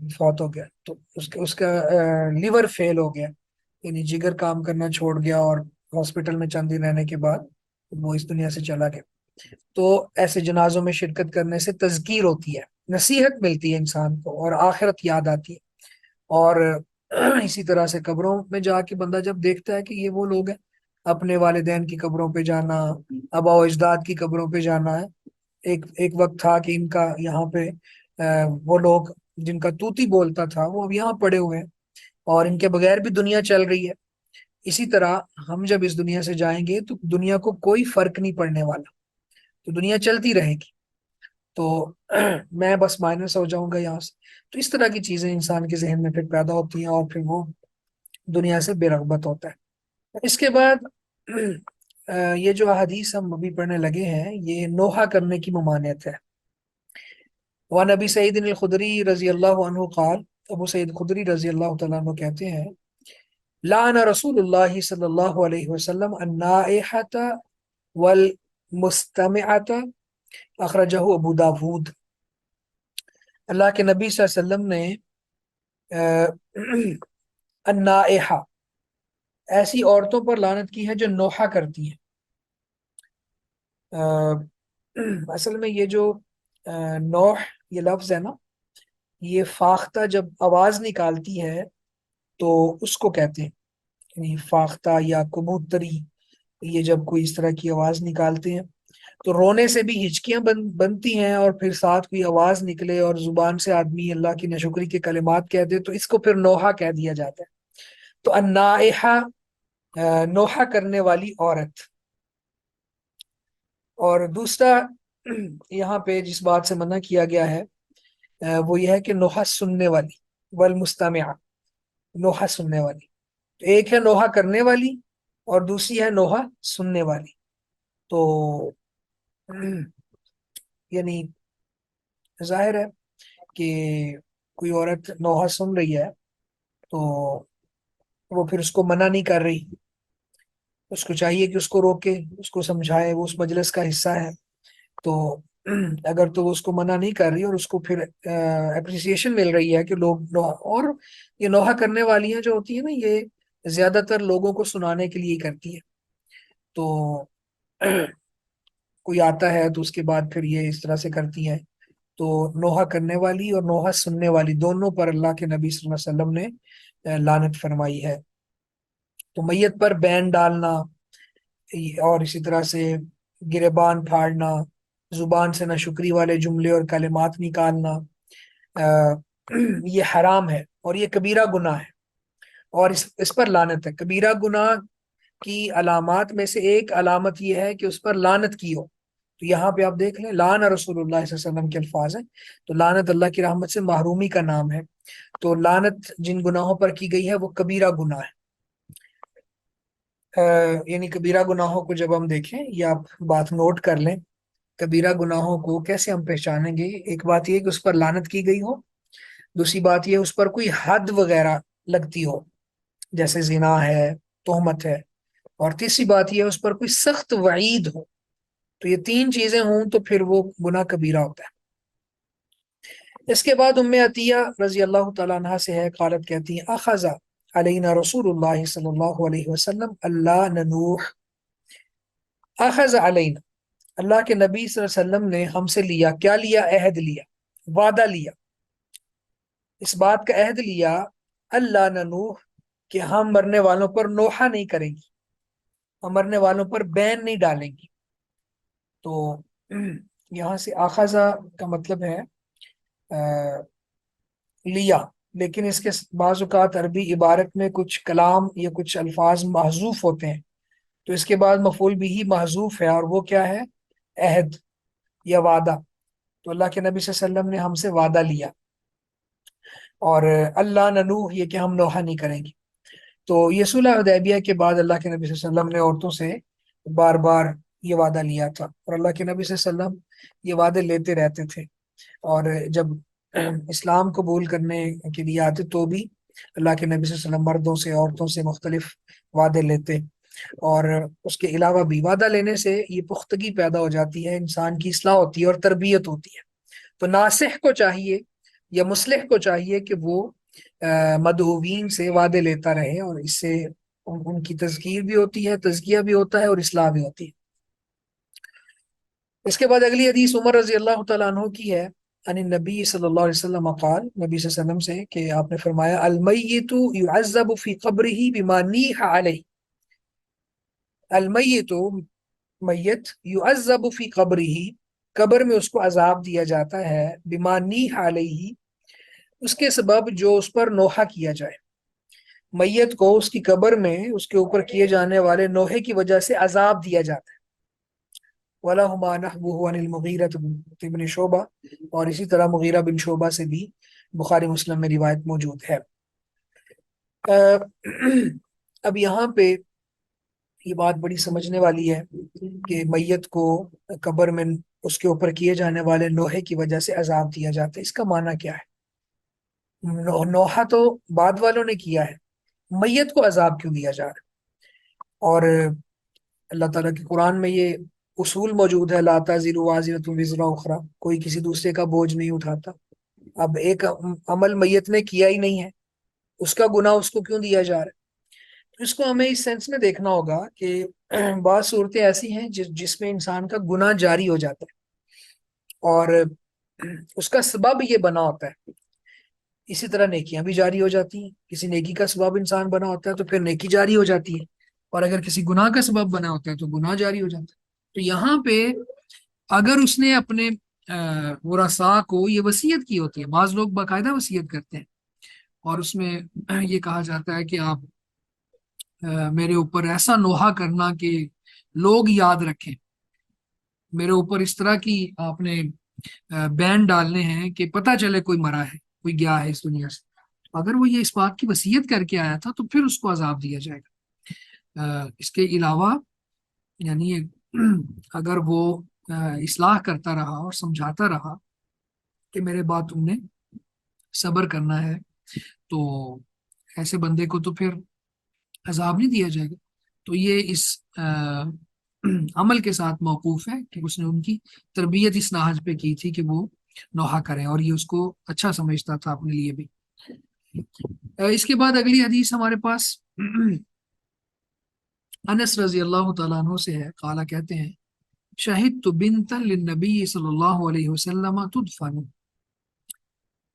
[SPEAKER 1] فوت ہو گیا. تو اس کا لیور فیل ہو گیا، یعنی جگر کام کرنا چھوڑ گیا، اور ہاسپٹل میں چند دن رہنے کے بعد وہ اس دنیا سے چلا گیا. تو ایسے جنازوں میں شرکت کرنے سے تذکیر ہوتی ہے، نصیحت ملتی ہے انسان کو، اور آخرت یاد آتی ہے. اور اسی طرح سے قبروں میں جا کے بندہ جب دیکھتا ہے کہ یہ وہ لوگ ہیں، اپنے والدین کی قبروں پہ جانا، آباء و اجداد کی قبروں پہ جانا ہے. ایک وقت تھا کہ ان کا یہاں پہ وہ لوگ جن کا توتی بولتا تھا وہ اب یہاں پڑے ہوئے ہیں، اور ان کے بغیر بھی دنیا چل رہی ہے. اسی طرح ہم جب اس دنیا سے جائیں گے تو دنیا کو کوئی فرق نہیں پڑنے والا، تو دنیا چلتی رہے گی. تو میں بس مائنس ہو جاؤں گا یہاں سے. تو اس طرح کی چیزیں انسان کے ذہن میں پھر پیدا ہوتی ہیں، اور پھر وہ دنیا سے بے رغبت ہوتا ہے. اس کے بعد یہ جو احادیث ہم ابھی پڑھنے لگے ہیں، یہ نوحہ کرنے کی ممانعت ہے. وعن ابی سعید الخدری رضی اللہ عنہ قال، ابو سعید خدری رضی اللہ تعالیٰ عنہ کہتے ہیں، لعن رسول اللہ صلی اللہ علیہ وسلم النائحۃ والمستمعۃ، اخرجہ ابو داود. اللہ کے نبی صلی اللہ علیہ وسلم نے النائحہ، ایسی عورتوں پر لعنت کی ہے جو نوحہ کرتی ہیں. اصل میں یہ جو نوح یہ لفظ ہے نا، یہ فاختہ جب آواز نکالتی ہے تو اس کو کہتے ہیں. یعنی فاختہ یا کبوتری، یہ جب کوئی اس طرح کی آواز نکالتے ہیں تو رونے سے بھی ہچکیاں بنتی ہیں، اور پھر ساتھ کوئی آواز نکلے اور زبان سے آدمی اللہ کی ناشکری کے کلمات کہہ دے تو اس کو پھر نوحہ کہہ دیا جاتا ہے. تو النائحہ نوحہ کرنے والی عورت. اور دوسرا یہاں پہ جس بات سے منع کیا گیا ہے وہ یہ ہے کہ نوحہ سننے والی، والمستمع، نوحہ سننے والی. ایک ہے نوحہ کرنے والی، اور دوسری ہے نوحہ سننے والی. تو یعنی ظاہر ہے کہ کوئی عورت نوحہ سن رہی ہے تو وہ پھر اس کو منع نہیں کر رہی، اس کو چاہیے کہ اس کو روکے، اس کو سمجھائے، وہ اس مجلس کا حصہ ہے. تو اگر تو وہ اس کو منع نہیں کر رہی اور اس کو پھر اپریسیشن مل رہی ہے کہ لوگ نوحہ، اور یہ نوحہ کرنے والیاں جو ہوتی ہیں نا، یہ زیادہ تر لوگوں کو سنانے کے لیے ہی کرتی ہے. تو کوئی آتا ہے تو اس کے بعد پھر یہ اس طرح سے کرتی ہیں. تو نوحہ کرنے والی اور نوحہ سننے والی دونوں پر اللہ کے نبی صلی اللہ علیہ وسلم نے لعنت فرمائی ہے. تو میت پر بین ڈالنا، اور اسی طرح سے گریبان پھاڑنا، زبان سے ناشکری والے جملے اور کلمات نکالنا، یہ حرام ہے اور یہ کبیرہ گناہ ہے، اور اس پر لعنت ہے. کبیرہ گناہ کی علامات میں سے ایک علامت یہ ہے کہ اس پر لعنت کی ہو. تو یہاں پہ آپ دیکھ لیں، لعن رسول اللہ صلی اللہ علیہ وسلم کے الفاظ ہیں. تو لعنت اللہ کی رحمت سے محرومی کا نام ہے. تو لعنت جن گناہوں پر کی گئی ہے وہ کبیرہ گناہ ہے. یعنی کبیرہ گناہوں کو جب ہم دیکھیں، یا آپ بات نوٹ کر لیں، کبیرہ گناہوں کو کیسے ہم پہچانیں گے؟ ایک بات یہ کہ اس پر لعنت کی گئی ہو، دوسری بات یہ اس پر کوئی حد وغیرہ لگتی ہو، جیسے زنا ہے، تہمت ہے، اور تیسری بات یہ اس پر کوئی سخت وعید ہو. تو یہ 3 چیزیں ہوں تو پھر وہ گناہ کبیرہ ہوتا ہے. اس کے بعد ام عطیہ رضی اللہ تعالیٰ عنہ سے ہے، قالت کہتی ہیں، اخذا علینا رسول اللہ صلی اللہ علیہ وسلم اللہ ننوح، اخذ علینا، اللہ کے نبی صلی اللہ علیہ وسلم نے ہم سے لیا، کیا لیا؟ عہد لیا، وعدہ لیا، اس بات کا عہد لیا، اللہ ننوح، کہ ہم مرنے والوں پر نوحہ نہیں کریں گی، ہم مرنے والوں پر بین نہیں ڈالیں گی۔ تو یہاں سے آخذہ کا مطلب ہے لیا، لیکن اس کے بعض اوقات عربی عبارت میں کچھ کلام یا کچھ الفاظ محذوف ہوتے ہیں، تو اس کے بعد مفعول بھی محذوف ہے، اور وہ کیا ہے؟ عہد یا وعدہ۔ تو اللہ کے نبی صلی اللہ علیہ وسلم نے ہم سے وعدہ لیا، اور اللہ ننوح، یہ کہ ہم نوحہ نہیں کریں گے۔ تو یہ صلح حدیبیہ کے بعد اللہ کے نبی صلی اللہ علیہ وسلم نے عورتوں سے بار بار یہ وعدہ لیا تھا، اور اللہ کے نبی صلی اللہ علیہ وسلم یہ وعدے لیتے رہتے تھے، اور جب اسلام قبول کرنے کے لیے آتے تو بھی اللہ کے نبی صلی اللہ علیہ وسلم مردوں سے عورتوں سے مختلف وعدے لیتے، اور اس کے علاوہ بھی وعدہ لینے سے یہ پختگی پیدا ہو جاتی ہے، انسان کی اصلاح ہوتی ہے اور تربیت ہوتی ہے۔ تو ناصح کو چاہیے یا مصلح کو چاہیے کہ وہ مدعوین سے وعدے لیتا رہے، اور اس سے ان کی تذکیر بھی ہوتی ہے، تزکیہ بھی ہوتا ہے، اور اصلاح بھی ہوتی ہے۔ اس کے بعد اگلی حدیث عمر رضی اللہ تعالیٰ عنہ کی ہے، ان النبی صلی اللہ علیہ وسلم قال، نبی صلی اللہ علیہ وسلم سے کہ آپ نے فرمایا، المیت یعذب فی قبرہ بما نیح علیہ، المیت، میت، یعذب فی قبرہ، قبر میں اس کو عذاب دیا جاتا ہے، بما نیح علیہ، اس کے سبب جو اس پر نوحہ کیا جائے، میت کو اس کی قبر میں اس کے اوپر کیے جانے والے نوحے کی وجہ سے عذاب دیا جاتا ہے۔ وَلَهُمَا نَحْوُهُ عَنِ الْمُغِيرَةِ بن شعبہ، اور اسی طرح مغیرہ بن شعبہ سے بھی بخاری مسلم میں روایت موجود ہے۔ اب یہاں پہ یہ بات بڑی سمجھنے والی ہے کہ میت کو قبر میں اس کے اوپر کیے جانے والے نوحے کی وجہ سے عذاب دیا جاتا ہے، اس کا معنی کیا ہے؟ نوحہ تو بعد والوں نے کیا ہے، میت کو عذاب کیوں دیا جا رہا ہے؟ اور اللہ تعالیٰ کے قرآن میں یہ اصول موجود ہے، لا تزر وازرۃ وزر اخری، کوئی کسی دوسرے کا بوجھ نہیں اٹھاتا۔ اب ایک عمل میت نے کیا ہی نہیں ہے، اس کا گناہ اس کو کیوں دیا جا رہا ہے؟ تو اس کو ہمیں اس سینس میں دیکھنا ہوگا کہ بعض صورتیں ایسی ہیں جس میں انسان کا گناہ جاری ہو جاتا ہے، اور اس کا سبب یہ بنا ہوتا ہے۔ اسی طرح نیکیاں بھی جاری ہو جاتی ہیں، کسی نیکی کا سبب انسان بنا ہوتا ہے تو پھر نیکی جاری ہو جاتی ہے، اور اگر کسی گناہ کا سبب بنا ہوتا ہے تو گناہ جاری ہو جاتا ہے۔ تو یہاں پہ اگر اس نے اپنے ورثاء کو یہ وصیت کی ہوتی ہے، بعض لوگ باقاعدہ وصیت کرتے ہیں، اور اس میں یہ کہا جاتا ہے کہ آپ میرے اوپر ایسا نوحہ کرنا کہ لوگ یاد رکھیں، میرے اوپر اس طرح کی آپ نے بین ڈالنے ہیں کہ پتہ چلے کوئی مرا ہے، کوئی گیا ہے اس دنیا سے۔ اگر وہ یہ اس بات کی وصیت کر کے آیا تھا تو پھر اس کو عذاب دیا جائے گا۔ اس کے علاوہ یعنی اگر وہ اصلاح کرتا رہا اور سمجھاتا رہا کہ میرے بعد تم نے صبر کرنا ہے، تو ایسے بندے کو تو پھر عذاب نہیں دیا جائے گا۔ تو یہ اس عمل کے ساتھ موقوف ہے کہ اس نے ان کی تربیت اس نہج پہ کی تھی کہ وہ نوحہ کریں، اور یہ اس کو اچھا سمجھتا تھا اپنے لیے بھی۔ اس کے بعد اگلی حدیث ہمارے پاس انس رضی اللہ تعالیٰ عنہ سے ہے، قالا کہتے ہیں، شہدت بنتا للنبی صلی اللہ علیہ وسلم تدفن،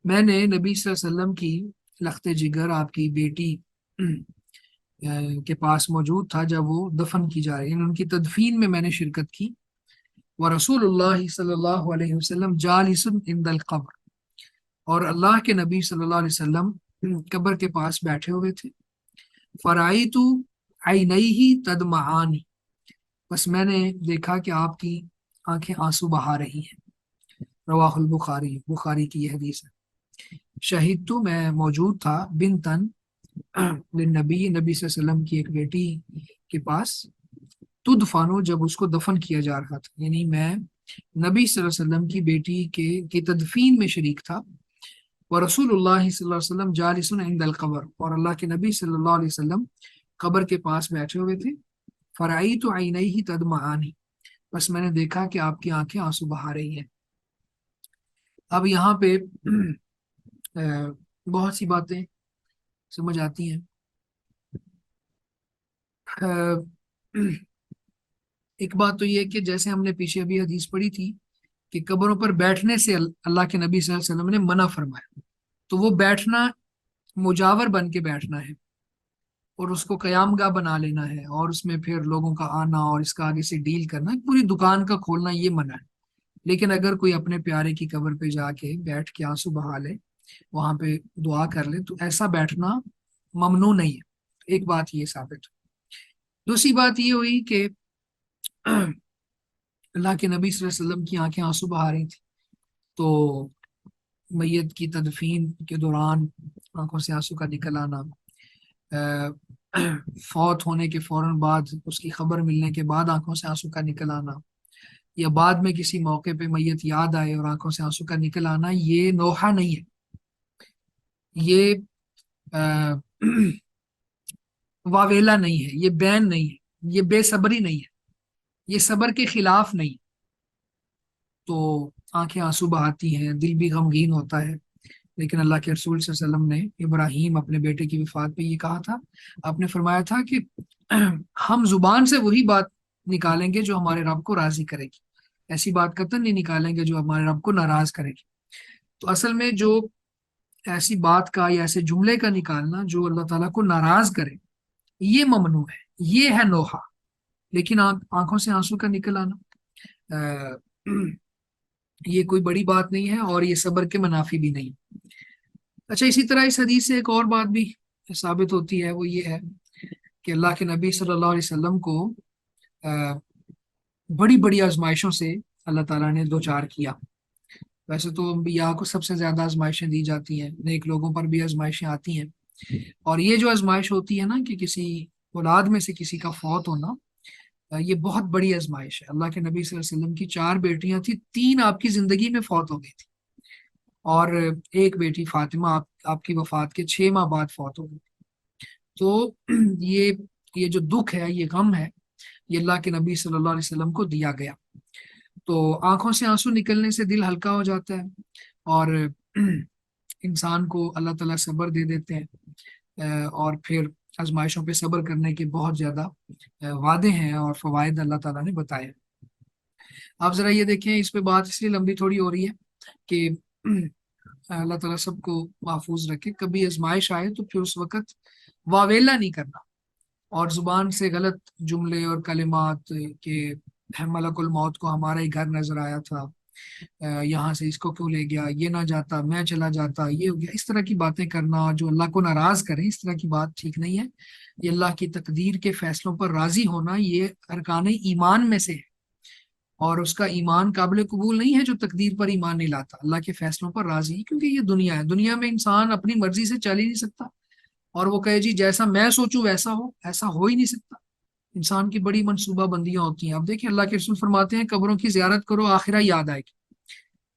[SPEAKER 1] میں نے نبی صلی اللہ علیہ وسلم کی لخت جگر، آپ کی بیٹی کے پاس موجود تھا جب وہ دفن کی جا رہی، ان کی تدفین میں نے شرکت کی۔ ورسول اللہ صلی اللہ علیہ وسلم جالس عند القبر، اور اللہ کے نبی صلی اللہ علیہ وسلم قبر کے پاس بیٹھے ہوئے تھے۔ فرائیت عینیہ تدمعان، بس میں نے دیکھا کہ آپ کی آنکھیں آنسو بہا رہی ہیں۔ رواہ البخاری، بخاری کی یہ حدیث ہے۔ شہید تو میں موجود تھا، بنتن للنبی، نبی صلی اللہ علیہ وسلم کی ایک بیٹی کے پاس، تدفنو، جب اس کو دفن کیا جا رہا تھا، یعنی میں نبی صلی اللہ علیہ وسلم کی بیٹی کی تدفین میں شریک تھا۔ ورسول اللہ صلی اللہ علیہ وسلم جالس عند القبر، اور اللہ کے نبی صلی اللہ علیہ وسلم قبر کے پاس بیٹھے ہوئے تھے۔ فرعیت عینیہ تدمعان، بس میں نے دیکھا کہ آپ کی آنکھیں آنسو بہا رہی ہیں۔ اب یہاں پہ بہت سی باتیں سمجھ آتی ہیں ایک بات تو یہ کہ جیسے ہم نے پیچھے ابھی حدیث پڑھی تھی کہ قبروں پر بیٹھنے سے اللہ کے نبی صلی اللہ علیہ وسلم نے منع فرمایا، تو وہ بیٹھنا مجاور بن کے بیٹھنا ہے اور اس کو قیام گاہ بنا لینا ہے اور اس میں پھر لوگوں کا آنا اور اس کا آگے سے ڈیل کرنا، پوری دکان کا کھولنا، یہ منع ہے۔ لیکن اگر کوئی اپنے پیارے کی قبر پہ جا کے بیٹھ کے آنسو بہا لے، وہاں پہ دعا کر لے، تو ایسا بیٹھنا ممنوع نہیں ہے۔ ایک بات یہ ثابت ہوئی۔ دوسری بات یہ ہوئی کہ اللہ کے نبی صلی اللہ علیہ وسلم کی آنکھیں آنسو بہا رہی تھی، تو میت کی تدفین کے دوران آنکھوں سے آنسو کا نکل آنا، فوت ہونے کے فوراً بعد اس کی خبر ملنے کے بعد آنکھوں سے آنسو کا نکل آنا، یا بعد میں کسی موقع پہ میت یاد آئے اور آنکھوں سے آنسو کا نکل آنا، یہ نوحہ نہیں ہے، یہ واویلا نہیں ہے، یہ بین نہیں ہے، یہ بے صبری نہیں ہے، یہ صبر کے خلاف نہیں۔ تو آنکھیں آنسو بہاتی ہیں، دل بھی غمگین ہوتا ہے، لیکن اللہ کے رسول صلی اللہ علیہ وسلم نے ابراہیم اپنے بیٹے کی وفات پہ یہ کہا تھا، آپ نے فرمایا تھا کہ ہم زبان سے وہی بات نکالیں گے جو ہمارے رب کو راضی کرے گی، ایسی بات قطعا نہیں نکالیں گے جو ہمارے رب کو ناراض کرے گی۔ تو اصل میں جو ایسی بات کا یا ایسے جملے کا نکالنا جو اللہ تعالیٰ کو ناراض کرے، یہ ممنوع ہے، یہ ہے نوحہ۔ لیکن آنکھوں سے آنسو کا نکل آنا، یہ کوئی بڑی بات نہیں ہے اور یہ صبر کے منافی بھی نہیں۔ اچھا، اسی طرح اس حدیث سے ایک اور بات بھی ثابت ہوتی ہے، وہ یہ ہے کہ اللہ کے نبی صلی اللہ علیہ وسلم کو بڑی بڑی آزمائشوں سے اللہ تعالیٰ نے دو چار کیا۔ ویسے تو انبیاء کو سب سے زیادہ آزمائشیں دی جاتی ہیں، نیک لوگوں پر بھی آزمائشیں آتی ہیں، اور یہ جو آزمائش ہوتی ہے نا کہ کسی اولاد میں سے کسی کا فوت ہونا، یہ بہت بڑی آزمائش ہے۔ اللہ کے نبی صلی اللہ علیہ وسلم کی چار بیٹیاں تھیں، تین آپ کی زندگی میں فوت ہو گئی تھی، اور ایک بیٹی فاطمہ آپ کی وفات کے 6 ماہ بعد فوت ہو گئی۔ تو یہ یہ جو دکھ ہے، یہ غم ہے، یہ اللہ کے نبی صلی اللہ علیہ وسلم کو دیا گیا۔ تو آنکھوں سے آنسو نکلنے سے دل ہلکا ہو جاتا ہے، اور انسان کو اللہ تعالیٰ صبر دے دیتے ہیں، اور پھر آزمائشوں پہ صبر کرنے کے بہت زیادہ وعدے ہیں اور فوائد اللہ تعالیٰ نے بتائے۔ آپ ذرا یہ دیکھیں، اس پہ بات اس لیے لمبی تھوڑی ہو رہی ہے کہ اللہ تعالیٰ سب کو محفوظ رکھے، کبھی آزمائش آئے تو پھر اس وقت واویلا نہیں کرنا، اور زبان سے غلط جملے اور کلمات کہ ملک الموت کو ہمارا ہی گھر نظر آیا تھا، یہاں سے اس کو کیوں لے گیا، یہ نہ جاتا میں چلا جاتا، یہ ہو گیا، اس طرح کی باتیں کرنا جو اللہ کو ناراض کرے، اس طرح کی بات ٹھیک نہیں ہے۔ یہ اللہ کی تقدیر کے فیصلوں پر راضی ہونا، یہ ارکان ایمان میں سے ہے، اور اس کا ایمان قابل قبول نہیں ہے جو تقدیر پر ایمان نہیں لاتا، اللہ کے فیصلوں پر راضی، کیونکہ یہ دنیا ہے، دنیا میں انسان اپنی مرضی سے چل ہی نہیں سکتا، اور وہ کہے جی جیسا میں سوچوں ویسا ہو، ایسا ہو ہی نہیں سکتا۔ انسان کی بڑی منصوبہ بندیاں ہوتی ہیں۔ اب دیکھیں، اللہ کے رسول فرماتے ہیں قبروں کی زیارت کرو، آخرہ یاد آئے گی۔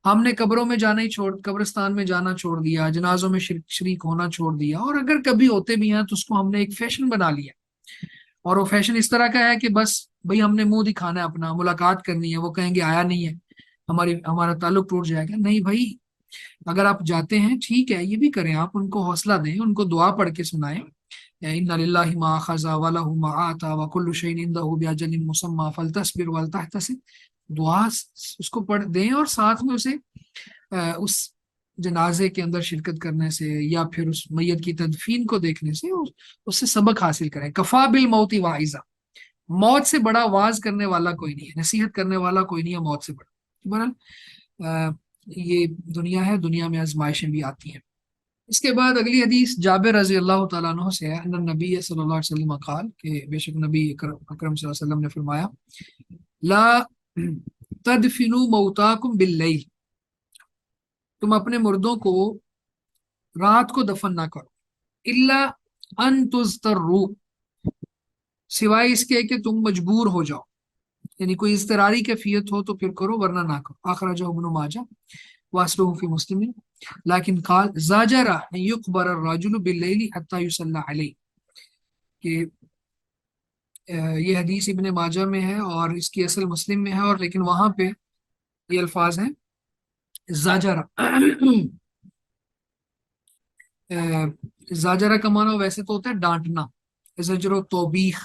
[SPEAKER 1] ہم نے قبروں میں جانا ہی قبرستان میں جانا چھوڑ دیا، جنازوں میں شریک ہونا چھوڑ دیا، اور اگر کبھی ہوتے بھی ہیں تو اس کو ہم نے ایک فیشن بنا لیا، اور وہ فیشن اس طرح کا ہے کہ بس بھئی ہم نے منہ دکھانا ہے، اپنا ملاقات کرنی ہے، وہ کہیں گے آیا نہیں ہے، ہمارا تعلق ٹوٹ جائے گا۔ نہیں بھائی، اگر آپ جاتے ہیں ٹھیک ہے، یہ بھی کریں، آپ ان کو حوصلہ دیں، ان کو دعا پڑھ کے سنائیں، ان للہ ما اخذ ولہ ما آتا وکل شیء عندہ باجل مسمى فلتصبر ولتحتسب، دعا اس کو پڑھ دیں، اور ساتھ میں اسے اس جنازے کے اندر شرکت کرنے سے یا پھر اس میت کی تدفین کو دیکھنے سے اس سے سبق حاصل کریں۔ کفا بالموت واعظا، موت سے بڑا واعظ کرنے والا کوئی نہیں ہے، نصیحت کرنے والا کوئی نہیں ہے موت سے بڑا۔ بہرحال یہ دنیا ہے، دنیا میں آزمائشیں بھی آتی ہیں۔ اس کے بعد اگلی حدیث جابر رضی اللہ تعالیٰ عنہ سے ہے، ان نبی صلی اللہ علیہ وسلم قال، کہ بے شک نبی اکرم صلی اللہ علیہ وسلم نے فرمایا، لا تدفنوا موتاکم باللیل، تم اپنے مردوں کو رات کو دفن نہ کرو، الا ان تضطروا، سوائے اس کے کہ تم مجبور ہو جاؤ، یعنی کوئی اضطراری کیفیت ہو تو پھر کرو، ورنہ نہ کرو۔ اخرجہ ابن ماجہ واسلہ فی مسلم، لیکن قال زاجر ان یقبر الرجل باللیل حتی یصلی علیہ، کہ یہ حدیث ابن ماجہ میں ہے اور اس کی اصل مسلم میں ہے، اور لیکن وہاں پہ یہ الفاظ ہیں زاجرہ۔ زاجرہ کا معنی ویسے تو ہوتا ہے ڈانٹنا، زجر و توبیخ،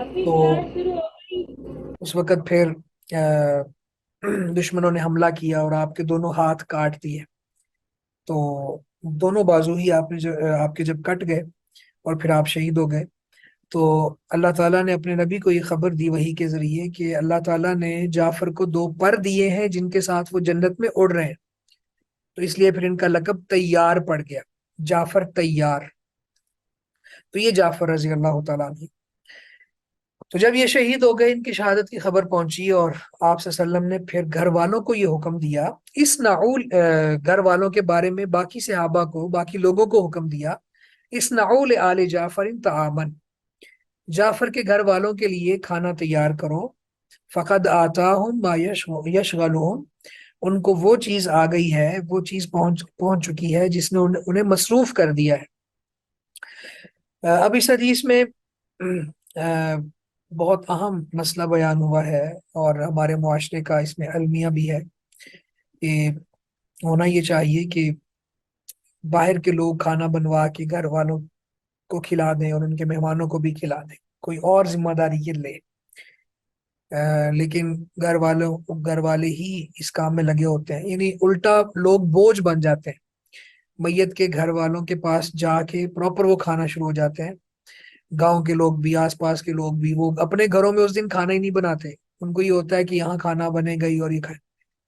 [SPEAKER 1] تو اس وقت پھر آ، دشمنوں نے حملہ کیا اور آپ کے دونوں ہاتھ کاٹ دیے. تو دونوں بازو ہی آپ نے آپ کے جب کٹ گئے اور پھر آپ شہید ہو گئے، تو اللہ تعالیٰ نے اپنے نبی کو یہ خبر دی وحی کے ذریعے کہ اللہ تعالیٰ نے جعفر کو دو پر دیے ہیں جن کے ساتھ وہ جنت میں اڑ رہے ہیں. تو اس لیے پھر ان کا لقب تیار پڑ گیا، جعفر تیار. تو یہ جعفر رضی اللہ تعالیٰ عنہ. تو جب یہ شہید ہو گئے، ان کی شہادت کی خبر پہنچی، اور آپ صلی اللہ علیہ وسلم نے پھر گھر والوں کو یہ حکم دیا، اس نعول گھر والوں کے بارے میں باقی صحابہ کو، باقی لوگوں کو حکم دیا، اس نعول آل جعفر تعامن، جعفر کے گھر والوں کے لیے کھانا تیار کرو. فقد آتاہم ما یشغلہم، ان کو وہ چیز آ گئی ہے، وہ چیز پہنچ چکی ہے جس نے انہیں مصروف کر دیا ہے. اب اس حدیث میں بہت اہم مسئلہ بیان ہوا ہے، اور ہمارے معاشرے کا اس میں المیہ بھی ہے کہ ہونا یہ چاہیے کہ باہر کے لوگ کھانا بنوا کے گھر والوں کو کھلا دیں اور ان کے مہمانوں کو بھی کھلا دیں، کوئی اور ذمہ داری یہ لے. لیکن گھر والے ہی اس کام میں لگے ہوتے ہیں، یعنی الٹا لوگ بوجھ بن جاتے ہیں. میت کے گھر والوں کے پاس جا کے پراپر وہ کھانا شروع ہو جاتے ہیں. گاؤں کے لوگ بھی، آس پاس کے لوگ بھی، وہ اپنے گھروں میں اس دن کھانا ہی نہیں بناتے. ان کو یہ ہوتا ہے کہ یہاں کھانا بنے گئی اور یہ کھائے.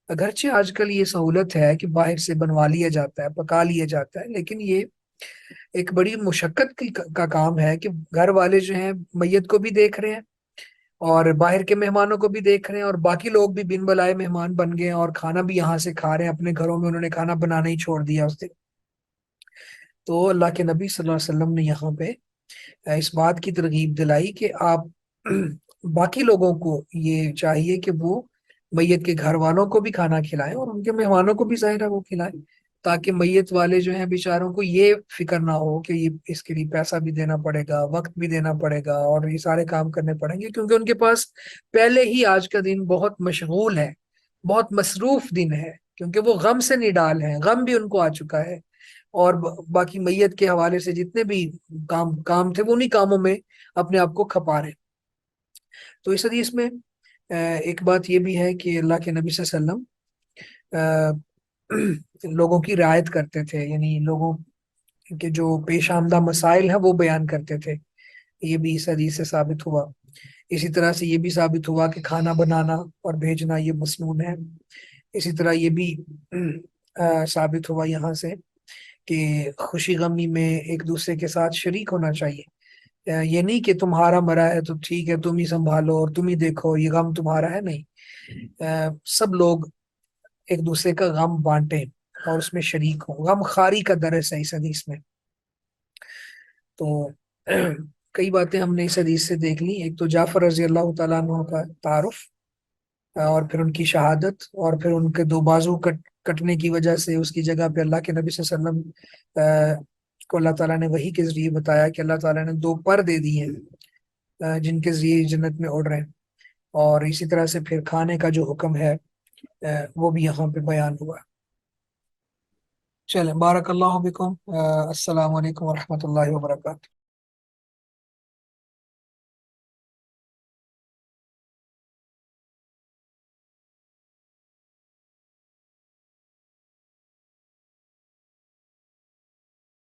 [SPEAKER 1] اگرچہ آج کل یہ سہولت ہے کہ باہر سے بنوا لیا جاتا ہے، پکا لیا جاتا ہے، لیکن یہ ایک بڑی مشقت کا کام ہے کہ گھر والے جو ہیں میت کو بھی دیکھ رہے ہیں اور باہر کے مہمانوں کو بھی دیکھ رہے ہیں، اور باقی لوگ بھی بن بلائے مہمان بن گئے اور کھانا بھی یہاں سے کھا رہے ہیں. اپنے گھروں میں انہوں نے کھانا بنانا ہی چھوڑ دیا اس دن. تو اللہ کے نبی صلی اللہ علیہ وسلم نے یہاں پہ اس بات کی ترغیب دلائی کہ آپ باقی لوگوں کو یہ چاہیے کہ وہ میت کے گھر والوں کو بھی کھانا کھلائیں اور ان کے مہمانوں کو بھی ظاہر ہے وہ کھلائیں، تاکہ میت والے جو ہیں بیچاروں کو یہ فکر نہ ہو کہ یہ اس کے لیے پیسہ بھی دینا پڑے گا، وقت بھی دینا پڑے گا، اور یہ سارے کام کرنے پڑیں گے، کیونکہ ان کے پاس پہلے ہی آج کا دن بہت مشغول ہے، بہت مصروف دن ہے، کیونکہ وہ غم سے نڈال ہیں، غم بھی ان کو آ چکا ہے. اور باقی میت کے حوالے سے جتنے بھی کام تھے وہ انہیں کاموں میں اپنے آپ کو کھپا رہے. تو اس حدیث میں ایک بات یہ بھی ہے کہ اللہ کے نبی صلی اللہ علیہ وسلم لوگوں کی رعایت کرتے تھے، یعنی لوگوں کے جو پیش آمدہ مسائل ہیں وہ بیان کرتے تھے. یہ بھی اس حدیث سے ثابت ہوا. اسی طرح سے یہ بھی ثابت ہوا کہ کھانا بنانا اور بھیجنا یہ مسنون ہے. اسی طرح یہ بھی ثابت ہوا یہاں سے کہ خوشی غمی میں ایک دوسرے کے ساتھ شریک ہونا چاہیے. یہ نہیں کہ تمہارا مرا ہے تو ٹھیک ہے تم ہی سنبھالو اور تم ہی دیکھو، یہ غم تمہارا ہے، نہیں. سب لوگ ایک دوسرے کا غم بانٹیں اور اس میں شریک ہوں. غم خاری کا درس ہے اس حدیث میں. تو کئی باتیں ہم نے اس حدیث سے دیکھ لی. ایک تو جعفر رضی اللہ تعالیٰ عنہ کا تعارف، اور پھر ان کی شہادت، اور پھر ان کے دو بازو کٹنے کی وجہ سے اس کی جگہ پہ اللہ کے نبی صلی اللہ علیہ وسلم کو اللہ تعالیٰ نے وحی کے ذریعے بتایا کہ اللہ تعالیٰ نے دو پر دے دی ہیں جن کے ذریعے جنت میں اڑ رہے ہیں. اور اسی طرح سے پھر کھانے کا جو حکم ہے وہ بھی یہاں پہ بیان ہوا. چلیں، بارک اللہ بکم. السلام علیکم ورحمۃ اللہ وبرکاتہ.